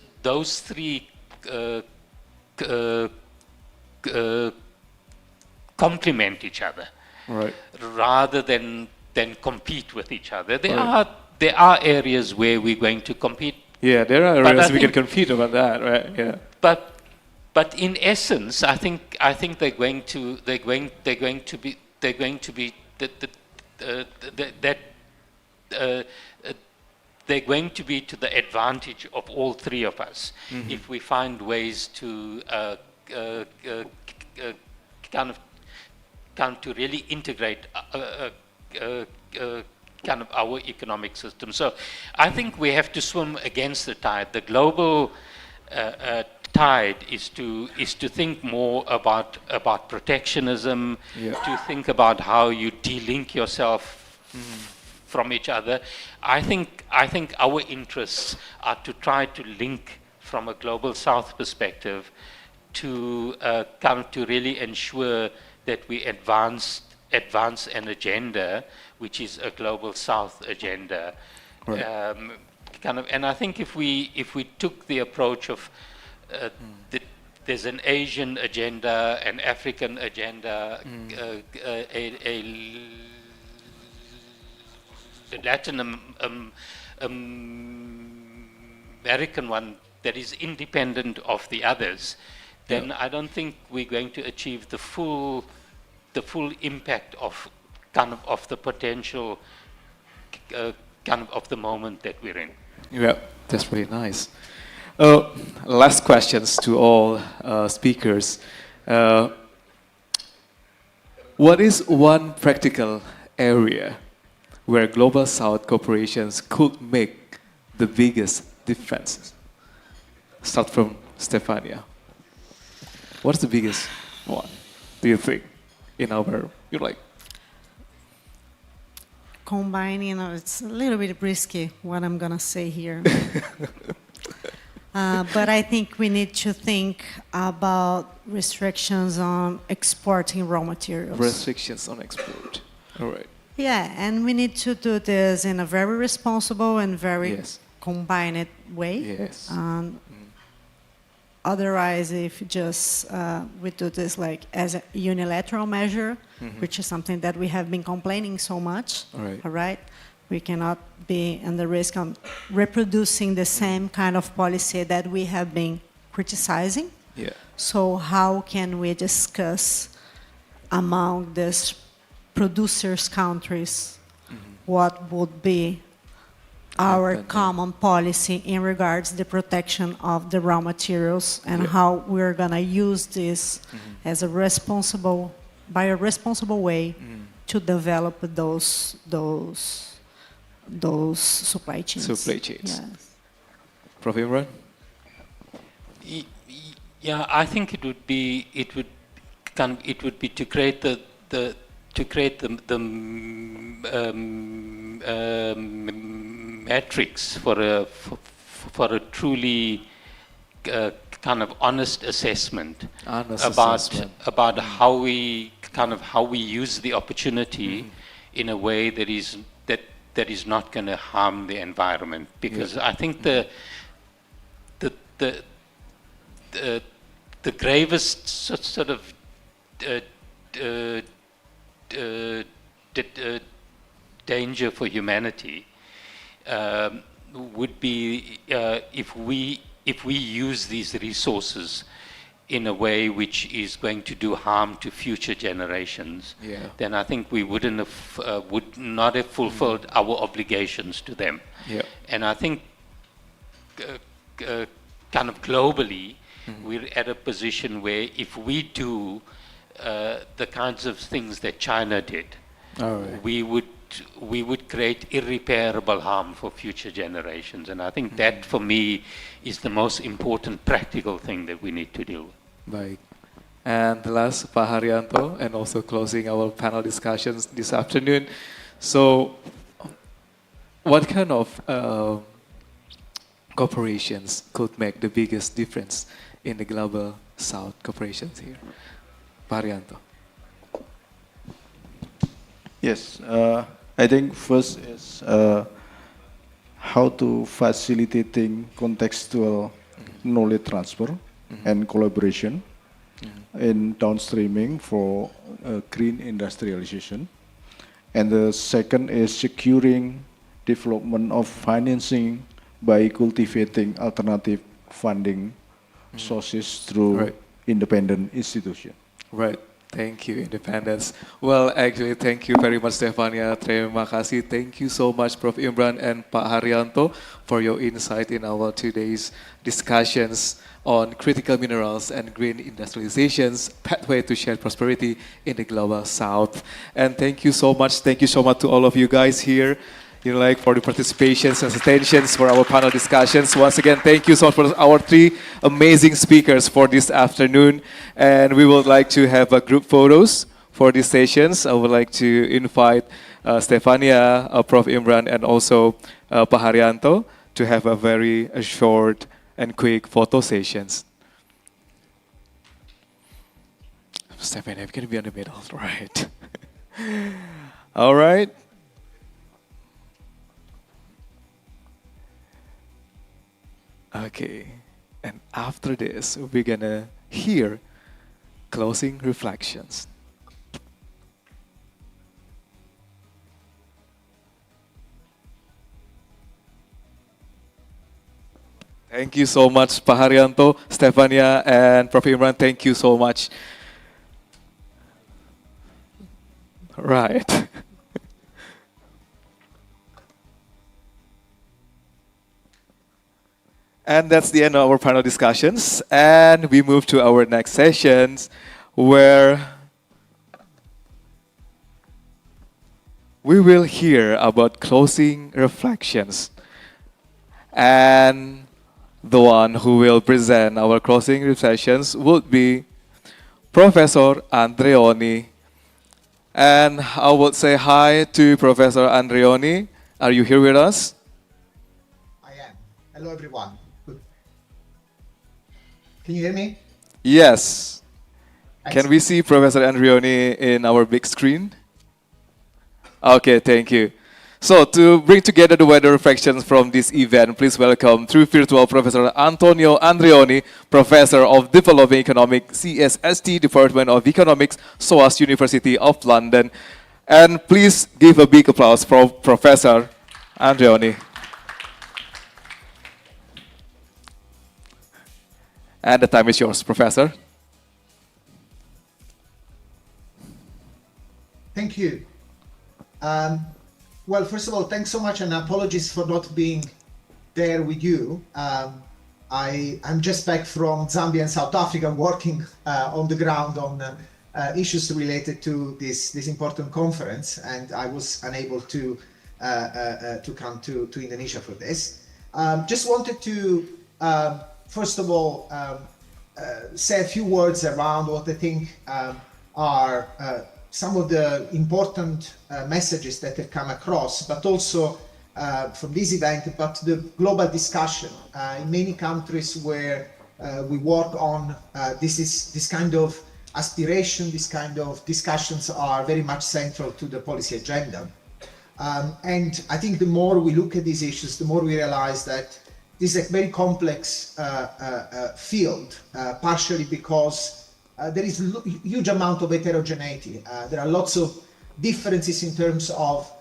three complement each other, Right. rather than compete with each other. There are areas where we're going to compete. Yeah, there are But I areas we can think- compete about that, right? Yeah. But in essence, I think they're going to be they're going to be to the advantage of all three of us if we find ways to kind of come to really integrate kind of our economic system. So I think we have to swim against the tide. The global tide is to think more about protectionism, Yeah. to think about how you de-link yourself from each other. I think our interests are to try to link from a global South perspective to come to really ensure that we advance an agenda which is a global South agenda. Right. And I think if we took the approach of there's an Asian agenda, an African agenda, a Latin American one that is independent of the others, then I don't think we're going to achieve the full impact of the potential of the moment that we're in. Yeah, that's really nice. Last questions to all speakers. What is one practical area where Global South corporations could make the biggest differences? Start from Stefania. What's the biggest one, do you think, in our, you're like, Combining, it's a little bit risky what I'm gonna say here. But I think we need to think about restrictions on exporting raw materials. restrictions on export? All right. Yeah, and we need to do this in a very responsible and very Yes. combined way. Yes. Otherwise, if just we do this like as a unilateral measure, which is something that we have been complaining so much, All right. we cannot be in the risk of reproducing the same kind of policy that we have been criticizing. Yeah. So how can we discuss among these producers' countries what would be our Happening. common policy in regards to the protection of the raw materials and Yeah. how we're going to use this as a responsible way to develop those supply chains. Supply chains. Yes. Prof. Imran? Yeah, I think it would be to create the metrics for a truly kind of honest assessment about how we use the opportunity in a way that is not going to harm the environment, because I think the gravest sort of danger for humanity would be if we use these resources in a way which is going to do harm to future generations. Yeah. Then I think we would not have fulfilled our obligations to them. Yeah. And I think kind of globally, we're at a position where if we do the kinds of things that China did, All right. we would create irreparable harm for future generations. And I think that, for me, is the most important practical thing that we need to deal with. Baik. And the last, Pak Haryanto, and also closing our panel discussions this afternoon. So, what kind of corporations could make the biggest difference in the Global South corporations here? Pak Haryanto. Yes, I think first is how to facilitating contextual knowledge transfer and collaboration in downstreaming for green industrialization. And the second is securing development of financing by cultivating alternative funding sources through Right. independent institution. Right. Thank you, Independence. Well, actually, thank you very much, Stefania. Terima kasih. Thank you so much, Prof. Imran and Pak Haryanto, for your insight in our today's discussions on critical minerals and green industrialization's pathway to shared prosperity in the global south. And thank you so much. Thank you so much to all of you guys here. Like for the participations and attentions for our panel discussions. Once again, thank you so much for our three amazing speakers for this afternoon. And we would like to have a group photos for these sessions. I would like to invite Stefania, Prof. Imran, and also Pak Haryanto to have a very short and quick photo sessions. Stefania, you're going to be in the middle, right? All right. Okay, and after this, we're gonna hear closing reflections. Thank you so much, Pak Haryanto, Stefania, and Prof. Imran. Thank you so much. Right. And that's the end of our panel discussions. And we move to our next sessions where we will hear about closing reflections. And the one who will present our closing reflections would be Professor Andreoni. And I would say hi to Professor Andreoni. Are you here with us? I am. Hello, everyone. Good. Can you hear me? Yes. Can Excellent. we see Professor Andreoni in our big screen? Okay, thank you. So to bring together the weather reflections from this event, please welcome through virtual Professor Antonio Andreoni, Professor of Developing Economics, CSST, Department of Economics, SOAS University of London. And please give a big applause for Professor Andreoni. And the time is yours, Professor. Thank you. Well, first of all, thanks so much, and apologies for not being there with you. I'm just back from Zambia and South Africa, working on the ground on issues related to this important conference, and I was unable to come to Indonesia for this. Just wanted to, first of all, say a few words around what I think are some of the important messages that have come across, but also from this event, but the global discussion in many countries where we work on this kind of aspiration, this kind of discussions are very much central to the policy agenda. And I think the more we look at these issues, the more we realize that this is a very complex field, partially because there is a huge amount of heterogeneity. There are lots of differences in terms of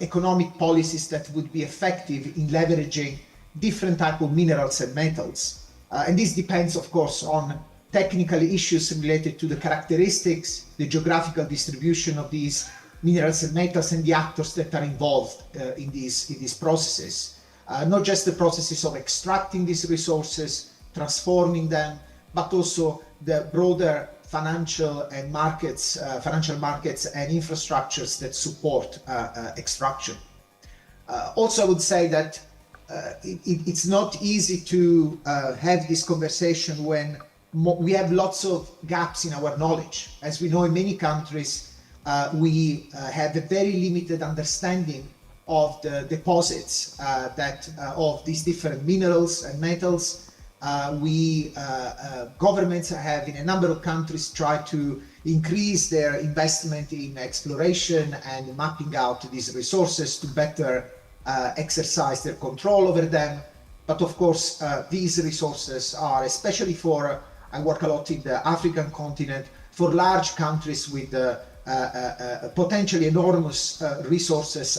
economic policies that would be effective in leveraging different types of minerals and metals. And this depends, of course, on technical issues related to the characteristics, the geographical distribution of these minerals and metals, and the actors that are involved in these processes. Not just the processes of extracting these resources, transforming them, but also the broader financial markets and infrastructures that support extraction. Also, I would say that it's not easy to have this conversation when we have lots of gaps in our knowledge. As we know, in many countries, we have a very limited understanding of the deposits of these different minerals and metals. Governments have in a number of countries tried to increase their investment in exploration and mapping out these resources to better exercise their control over them. But of course, these resources are, especially I work a lot in the African continent, for large countries with potentially enormous resources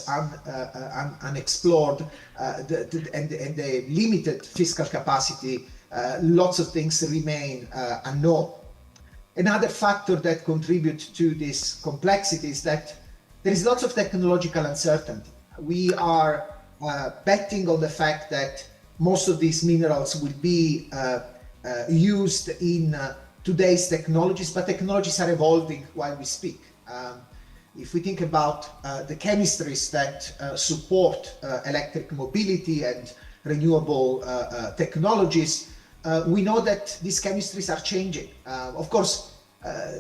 unexplored and the limited fiscal capacity, lots of things remain unknown. Another factor that contributes to this complexity is that there is lots of technological uncertainty. We are betting on the fact that most of these minerals will be used in today's technologies, but technologies are evolving while we speak. If we think about the chemistries that support electric mobility and renewable technologies, we know that these chemistries are changing. Of course,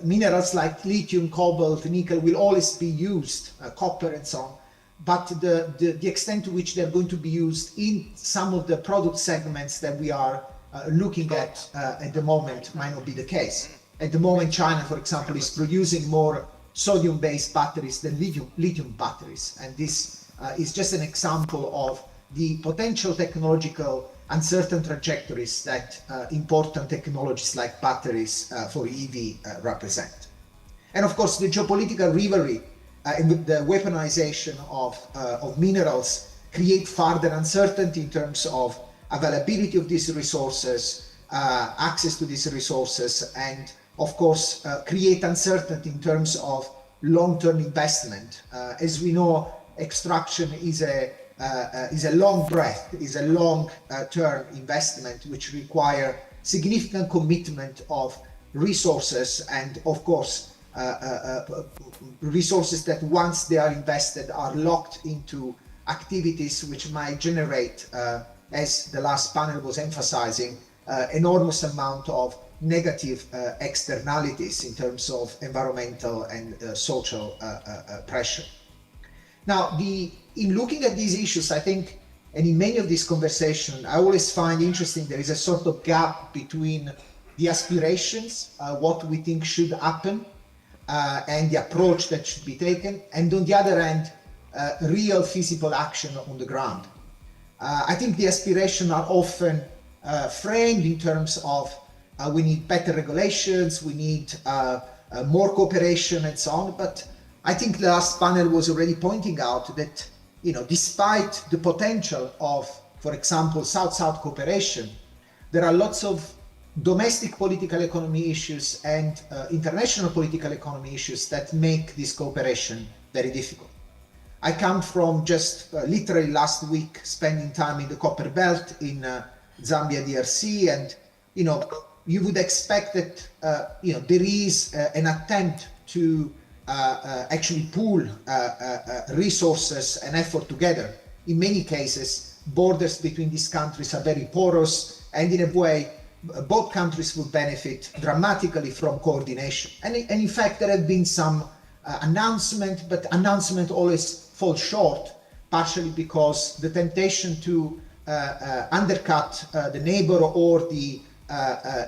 minerals like lithium, cobalt, nickel will always be used, copper and so on, but the extent to which they're going to be used in some of the product segments that we are looking at the moment might not be the case. At the moment, China, for example, is producing more sodium-based batteries than lithium batteries, and this is just an example of the potential technological uncertain trajectories that important technologies like batteries for EV represent. And of course, the geopolitical rivalry and the weaponization of minerals create further uncertainty in terms of availability of these resources, access to these resources, and of course, create uncertainty in terms of long-term investment. As we know, extraction is a long breath, is a long-term investment which require significant commitment of resources and, of course, resources that once they are invested are locked into activities which might generate, as the last panel was emphasizing, enormous amount of negative externalities in terms of environmental and social pressure. Now, in looking at these issues, I think, and in many of these conversations, I always find interesting there is a sort of gap between the aspirations, what we think should happen, and the approach that should be taken, and on the other hand, real feasible action on the ground. I think the aspirations are often framed in terms of we need better regulations, we need more cooperation and so on, but I think the last panel was already pointing out that, despite the potential of, for example, South-South cooperation, there are lots of domestic political economy issues and international political economy issues that make this cooperation very difficult. I come from just literally last week spending time in the Copper Belt in Zambia, DRC, and you would expect that there is an attempt to actually pool resources and effort together. In many cases, borders between these countries are very porous, and in a way, both countries will benefit dramatically from coordination. And in fact, there have been some announcement, but announcement always falls short, partially because the temptation to undercut the neighbor or the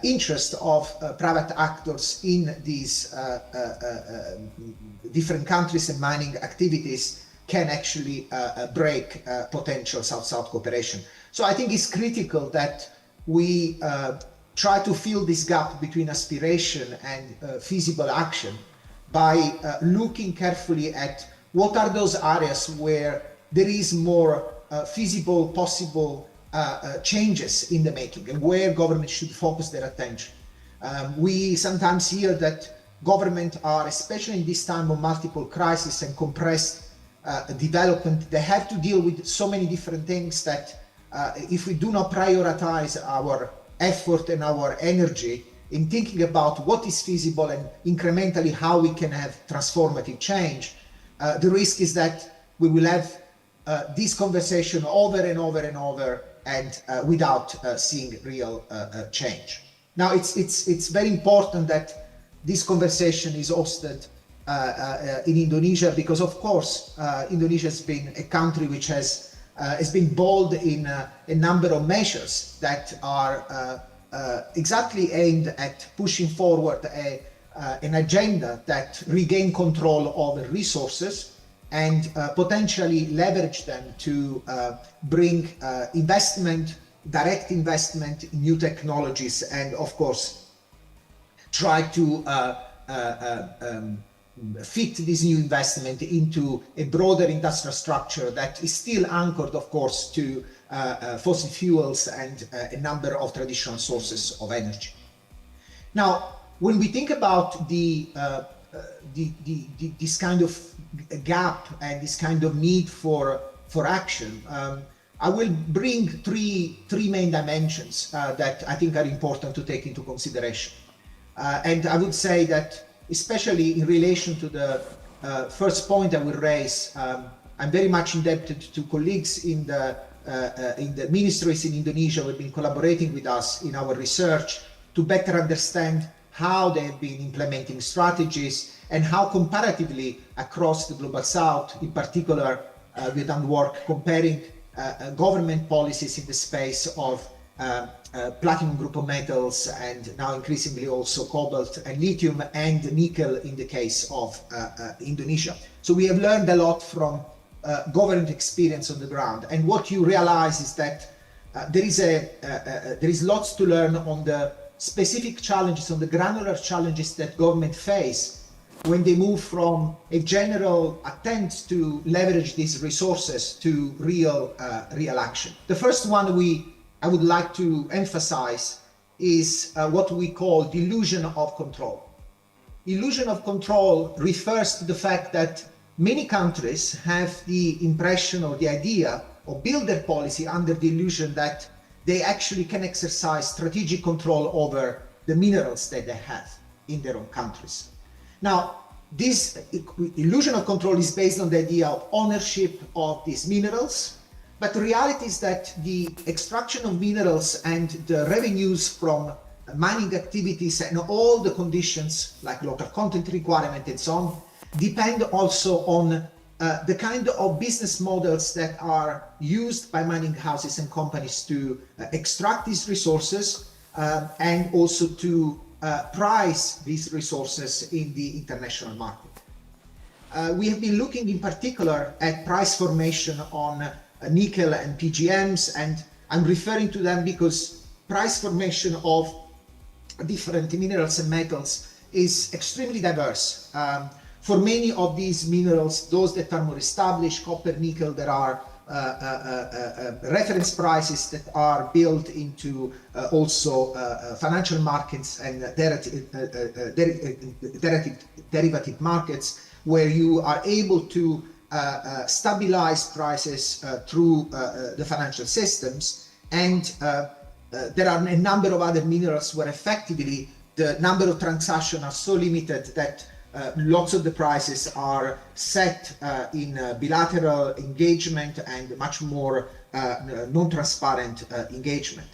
interest of private actors in these different countries and mining activities can actually break potential South-South cooperation. So I think it's critical that we try to fill this gap between aspiration and feasible action by looking carefully at what are those areas where there is more feasible, possible changes in the making and where government should focus their attention. We sometimes hear that government are, especially in this time of multiple crises and compressed development, they have to deal with so many different things that if we do not prioritize our effort and our energy in thinking about what is feasible and incrementally how we can have transformative change, the risk is that we will have this conversation over and over and over and without seeing real change. Now, it's very important that this conversation is hosted in Indonesia because, of course, Indonesia has been a country which has been bold in a number of measures that are exactly aimed at pushing forward an agenda that regain control over resources and potentially leverage them to bring investment, direct investment in new technologies, and of course try to fit this new investment into a broader industrial structure that is still anchored, of course, to fossil fuels and a number of traditional sources of energy. Now, when we think about this kind of gap and this kind of need for action, I will bring three main dimensions that I think are important to take into consideration. And I would say that, especially in relation to the first point I will raise, I'm very much indebted to colleagues in the ministries in Indonesia who have been collaborating with us in our research to better understand how they have been implementing strategies and how comparatively across the Global South, in particular, we have done work comparing government policies in the space of platinum group of metals and now increasingly also cobalt and lithium and nickel in the case of Indonesia. So we have learned a lot from government experience on the ground. And what you realize is that there is lots to learn on the specific challenges, on the granular challenges that government face when they move from a general attempt to leverage these resources to real action. The first one I would like to emphasize is what we call delusion of control. Illusion of control refers to the fact that many countries have the impression or the idea or build their policy under the illusion that they actually can exercise strategic control over the minerals that they have in their own countries. Now, this illusion of control is based on the idea of ownership of these minerals, but the reality is that the extraction of minerals and the revenues from mining activities and all the conditions like local content requirement and so on depend also on the kind of business models that are used by mining houses and companies to extract these resources and also to price these resources in the international market. We have been looking in particular at price formation on nickel and PGMs, and I'm referring to them because price formation of different minerals and metals is extremely diverse. For many of these minerals, those that are more established, copper, nickel, there are reference prices that are built into also financial markets and derivative markets, where you are able to stabilize prices through the financial systems. And there are a number of other minerals where effectively the number of transactions are so limited that lots of the prices are set in bilateral engagement and much more non-transparent engagement.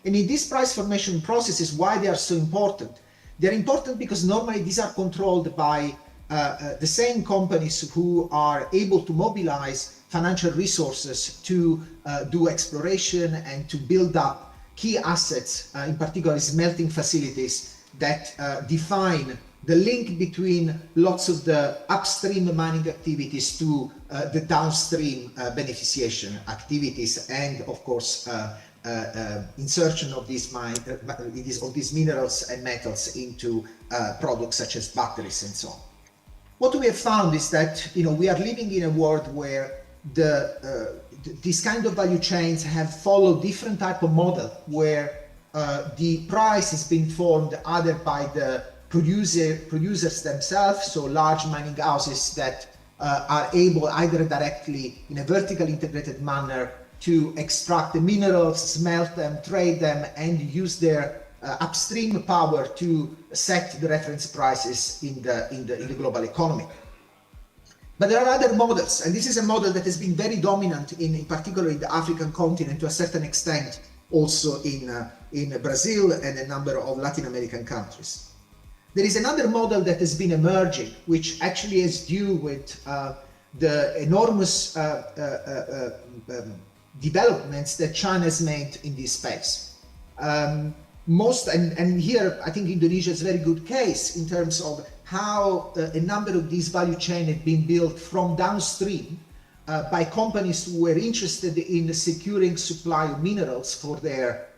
And in these price formation processes, why they are so important? They're important because normally these are controlled by the same companies who are able to mobilize financial resources to do exploration and to build up key assets, in particular smelting facilities that define the link between lots of the upstream mining activities to the downstream beneficiation activities and, of course, insertion of these minerals and metals into products such as batteries and so on. What we have found is that we are living in a world where these kind of value chains have followed different type of model, where the price is being formed either by the producers themselves, so large mining houses that are able either directly in a vertically integrated manner to extract the minerals, smelt them, trade them, and use their upstream power to set the reference prices in the global economy. But there are other models, and this is a model that has been very dominant in particular in the African continent, to a certain extent also in Brazil and a number of Latin American countries. There is another model that has been emerging, which actually is due with the enormous developments that China has made in this space. And here I think Indonesia is a very good case in terms of how a number of these value chains have been built from downstream by companies who were interested in securing supply of minerals for their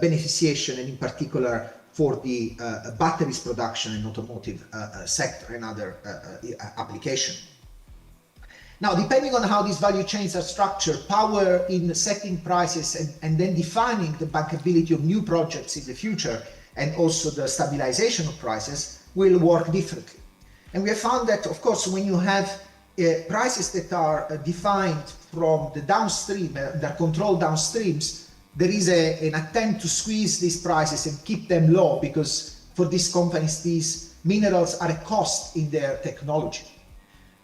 beneficiation, and in particular for the batteries production and automotive sector and other application. Now, depending on how these value chains are structured, power in setting prices and then defining the bankability of new projects in the future and also the stabilization of prices will work differently. And we have found that, of course, when you have prices that are defined from the downstream, that control downstreams, there is an attempt to squeeze these prices and keep them low, because for these companies, these minerals are a cost in their technology.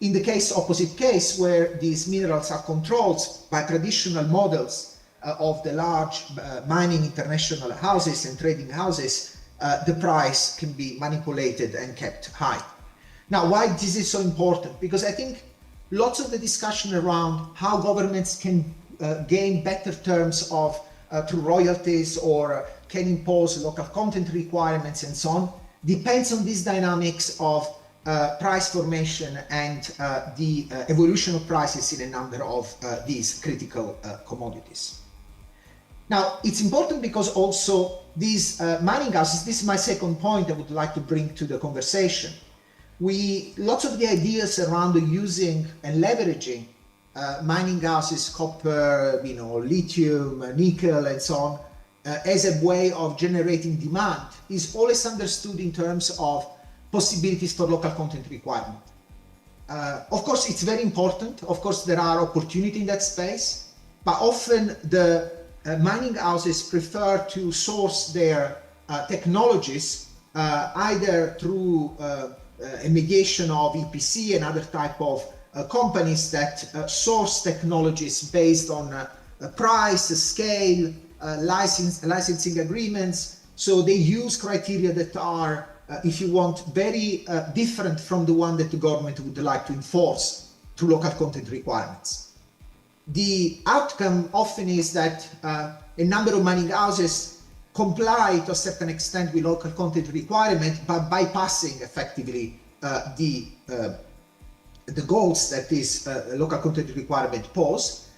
In the opposite case, where these minerals are controlled by traditional models of the large mining international houses and trading houses, the price can be manipulated and kept high. Now, why this is so important? Because I think lots of the discussion around how governments can gain better terms of through royalties or can impose local content requirements and so on depends on these dynamics of price formation and the evolution of prices in a number of these critical commodities. Now, it's important because also these mining houses, this is my second point I would like to bring to the conversation. Lots of the ideas around using and leveraging mining houses, copper, lithium, nickel, and so on, as a way of generating demand is always understood in terms of possibilities for local content requirement. Of course, it's very important. Of course, there are opportunities in that space, but often the mining houses prefer to source their technologies either through a mediation of EPC and other type of companies that source technologies based on price, scale, licensing agreements. So they use criteria that are, if you want, very different from the one that the government would like to enforce through local content requirements. The outcome often is that a number of mining houses comply to a certain extent with local content requirement, but bypassing effectively the goals that this local content requirement pose,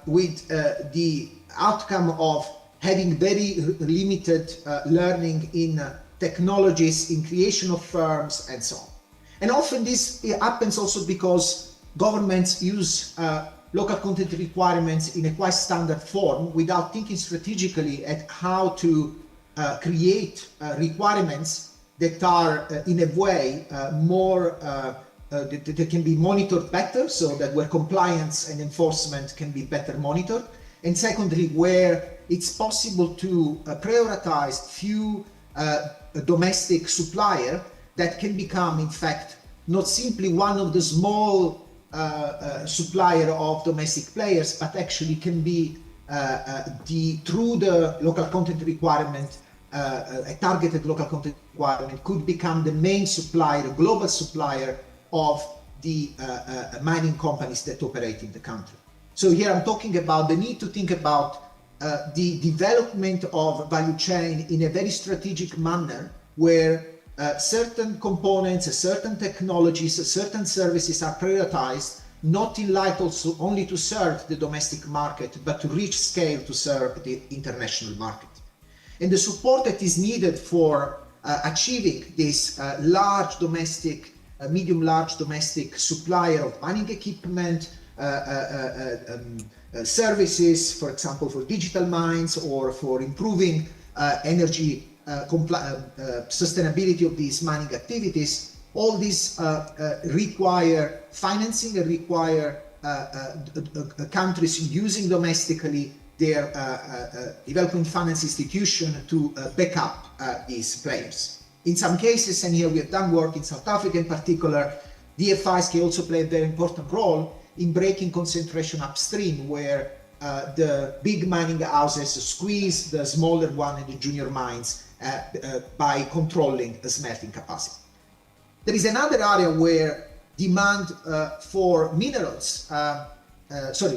with the outcome of having very limited learning in technologies, in creation of firms, and so on. And often this happens also because governments use local content requirements in a quite standard form without thinking strategically at how to create requirements that are in a way more that can be monitored better, so that where compliance and enforcement can be better monitored. And secondly, where it's possible to prioritize few domestic supplier that can become, in fact, not simply one of the small supplier of domestic players, but actually can be through the local content requirement, a targeted local content requirement could become the main supplier, global supplier of the mining companies that operate in the country. So here I'm talking about the need to think about the development of value chain in a very strategic manner, where certain components, certain technologies, certain services are prioritized, not in light also only to serve the domestic market, but to reach scale to serve the international market. And the support that is needed for achieving this large domestic, medium-large domestic supplier of mining equipment, services, for example, for digital mines or for improving energy sustainability of these mining activities, all these require financing and require countries using domestically their development finance institution to back up these players. In some cases, and here we have done work in South Africa in particular, DFIs can also play a very important role in breaking concentration upstream, where the big mining houses squeeze the smaller one and the junior mines by controlling the smelting capacity. There is another area where demand for minerals,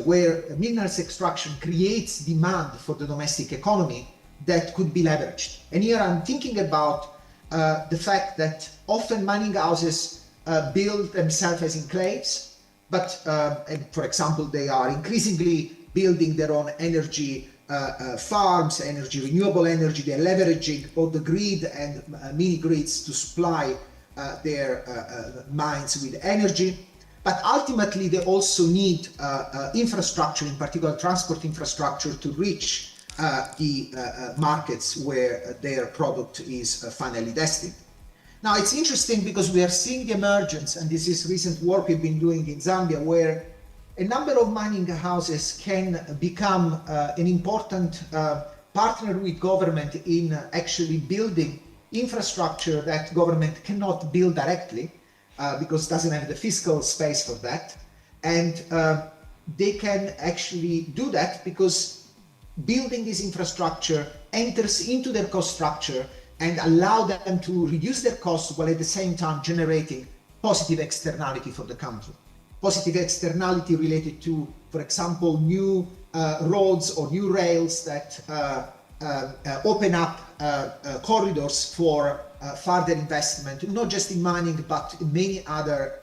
where minerals extraction creates demand for the domestic economy that could be leveraged. And here I'm thinking about the fact that often mining houses build themselves as enclaves, but for example, they are increasingly building their own energy farms, renewable energy. They're leveraging both the grid and mini grids to supply their mines with energy. But ultimately, they also need infrastructure, in particular transport infrastructure, to reach the markets where their product is finally destined. Now, it's interesting because we are seeing the emergence, and this is recent work we've been doing in Zambia, where a number of mining houses can become an important partner with government in actually building infrastructure that government cannot build directly because it doesn't have the fiscal space for that. And they can actually do that because building this infrastructure enters into their cost structure and allow them to reduce their costs while at the same time generating positive externality for the country. Positive externality related to, for example, new roads or new rails that open up corridors for further investment, not just in mining, but in many other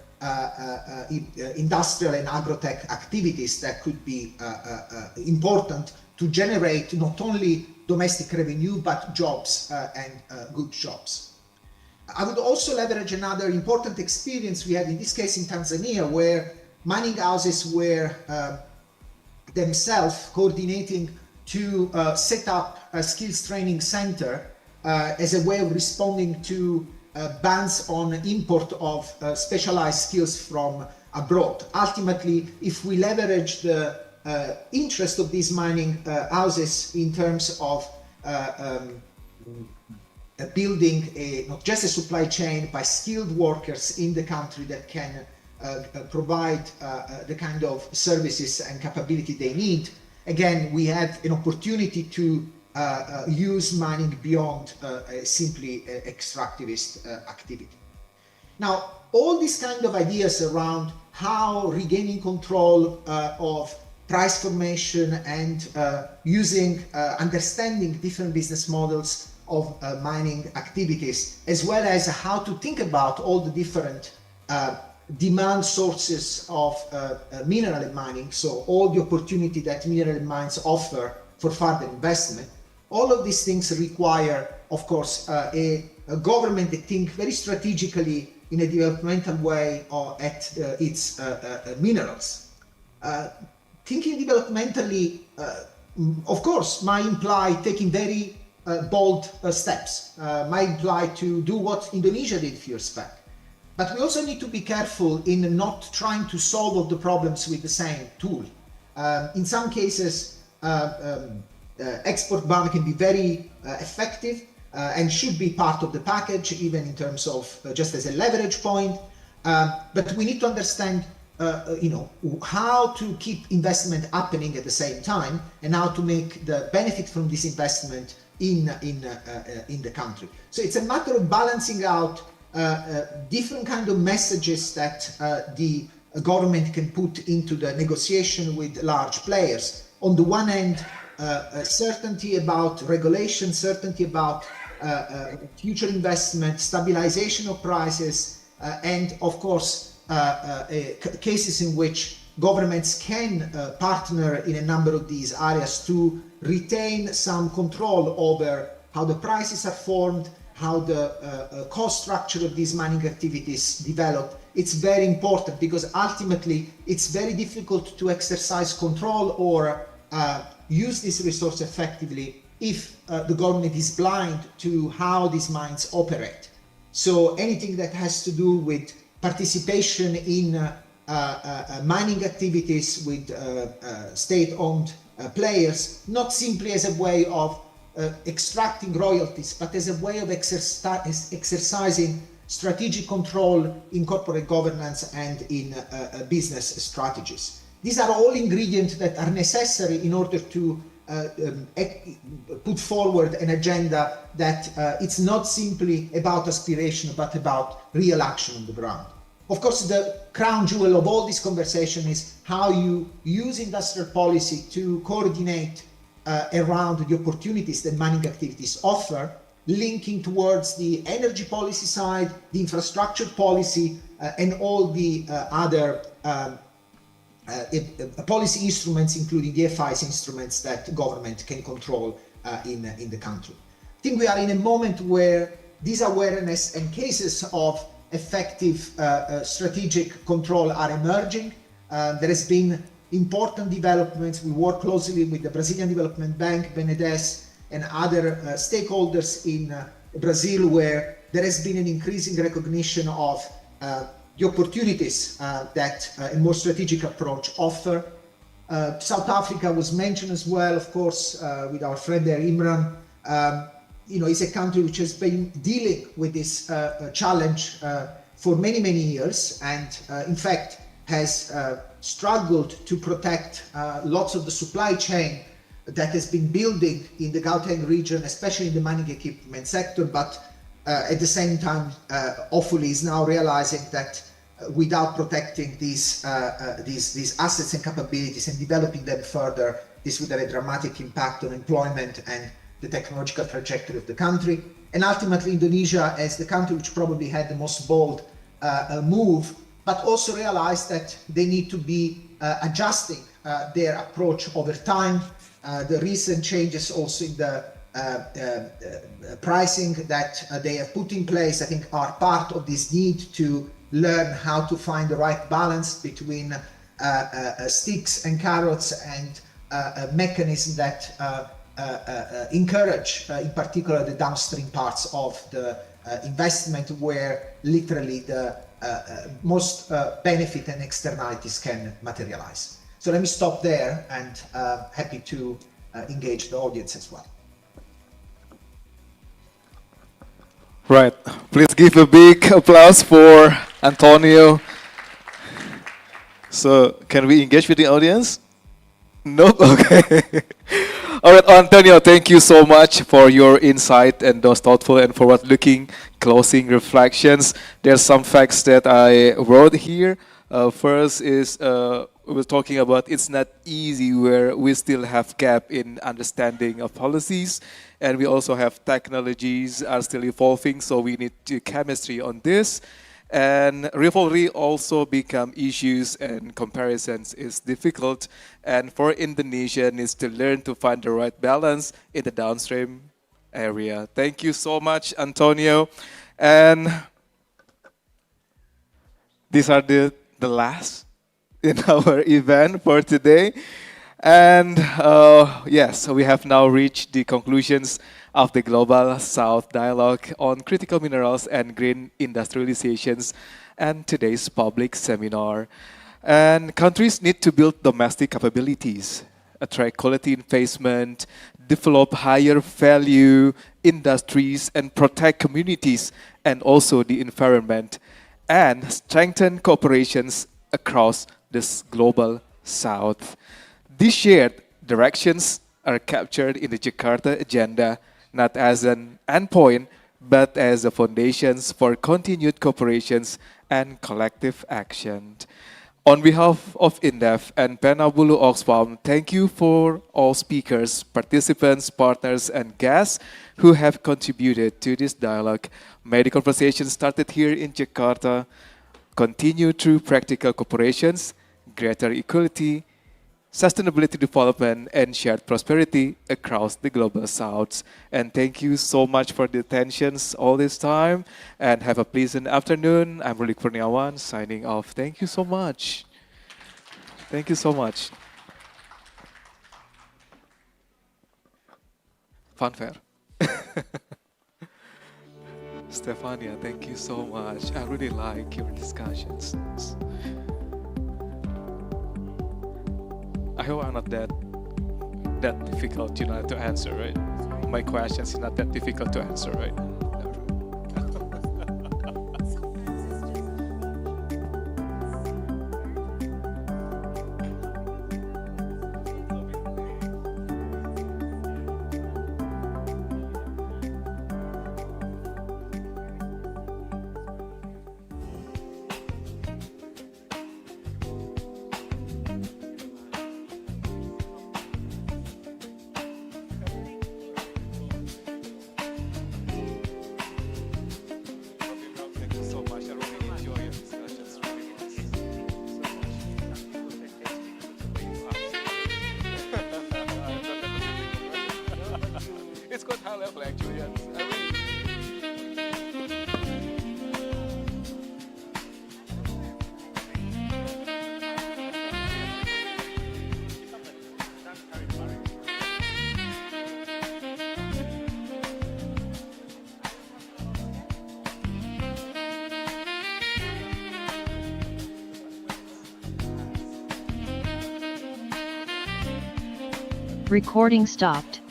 industrial and agrotech activities that could be important to generate not only domestic revenue, but jobs and good jobs. I would also leverage another important experience we had in this case in Tanzania, where mining houses were themselves coordinating to set up a skills training center as a way of responding to bans on import of specialized skills from abroad. Ultimately, if we leverage the interest of these mining houses in terms of building not just a supply chain by skilled workers in the country that can provide the kind of services and capability they need, again, we have an opportunity to use mining beyond simply extractivist activity. Now, all these kind of ideas around how regaining control of price formation and using, understanding different business models of mining activities, as well as how to think about all the different demand sources of mineral mining, so all the opportunity that mineral mines offer for further investment. All of these things require, of course, a government that think very strategically in a developmental way at its minerals. Thinking developmentally, of course, might imply taking very bold steps, might imply to do what Indonesia did a few years back. But we also need to be careful in not trying to solve all the problems with the same tool. In some cases, export ban can be very effective and should be part of the package, even in terms of just as a leverage point. But we need to understand how to keep investment happening at the same time and how to make the benefit from this investment in the country. So it's a matter of balancing out different kind of messages that the government can put into the negotiation with large players. On the one hand, certainty about regulation, certainty about future investment, stabilization of prices, and of course, cases in which governments can partner in a number of these areas to retain some control over how the prices are formed, how the cost structure of these mining activities develop. It's very important because ultimately it's very difficult to exercise control or use this resource effectively if the government is blind to how these mines operate. So anything that has to do with participation in mining activities with state-owned players, not simply as a way of extracting royalties, but as a way of exercising strategic control in corporate governance and in business strategies. These are all ingredients that are necessary in order to put forward an agenda that it's not simply about aspiration, but about real action on the ground. Of course, the crown jewel of all this conversation is how you use industrial policy to coordinate around the opportunities that mining activities offer, linking towards the energy policy side, the infrastructure policy, and all the other policy instruments, including the FI's instruments that government can control in the country. I think we are in a moment where this awareness and cases of effective strategic control are emerging. There has been important developments. We work closely with the Brazilian Development Bank, BNDES, and other stakeholders in Brazil, where there has been an increasing recognition of the opportunities that a more strategic approach offer. South Africa was mentioned as well, of course, with our friend there, Imran. Is a country which has been dealing with this challenge for many, many years, and in fact has struggled to protect lots of the supply chain that has been building in the Gauteng region, especially in the mining equipment sector, but at the same time, hopefully is now realizing that without protecting these assets and capabilities and developing them further, this would have a dramatic impact on employment and the technological trajectory of the country. And ultimately, Indonesia, as the country which probably had the most bold move, but also realized that they need to be adjusting their approach over time. The recent changes also in the pricing that they have put in place, I think, are part of this need to learn how to find the right balance between sticks and carrots, and a mechanism that encourage, in particular, the downstream parts of the investment, where literally the most benefit and externalities can materialize. So let me stop there, and happy to engage the audience as well. Right. Please give a big applause for Antonio. So, can we engage with the audience? Nope. Okay. All right, Antonio, thank you so much for your insight and those thoughtful and forward-looking closing reflections. There's some facts that I wrote here. First is we were talking about it's not easy, where we still have gap in understanding of policies, and we also have technologies are still evolving, so we need to chemistry on this. And rivalry also become issues, and comparisons is difficult. And for Indonesia needs to learn to find the right balance in the downstream area. Thank you so much, Antonio. And these are the last in our event for today. And yes, we have now reached the conclusions of the Global South Dialogue on Critical Minerals and Green Industrializations and today's public seminar. And countries need to build domestic capabilities, attract quality investment, develop higher value industries, and protect communities and also the environment, and strengthen cooperations across this Global South. These shared directions are captured in the Jakarta Agenda, not as an endpoint, but as the foundations for continued cooperations and collective action. On behalf of INDEF and Penabulu Oxfam, thank you for all speakers, participants, partners, and guests who have contributed to this dialogue. May the conversation started here in Jakarta continue through practical cooperations, greater equality, sustainability development, and shared prosperity across the Global South. And thank you so much for the attentions all this time, and have a pleasant afternoon. I'm Rulik Kurniawan, signing off. Thank you so much. Thank you so much. Fanfare. Stefania, thank you so much. I really like your discussions. I hope I'm not that difficult, to answer, right? My questions is not that difficult to answer, right? Thank you so much. I really enjoy your discussions. It's quite high level actually. I really Recording stopped.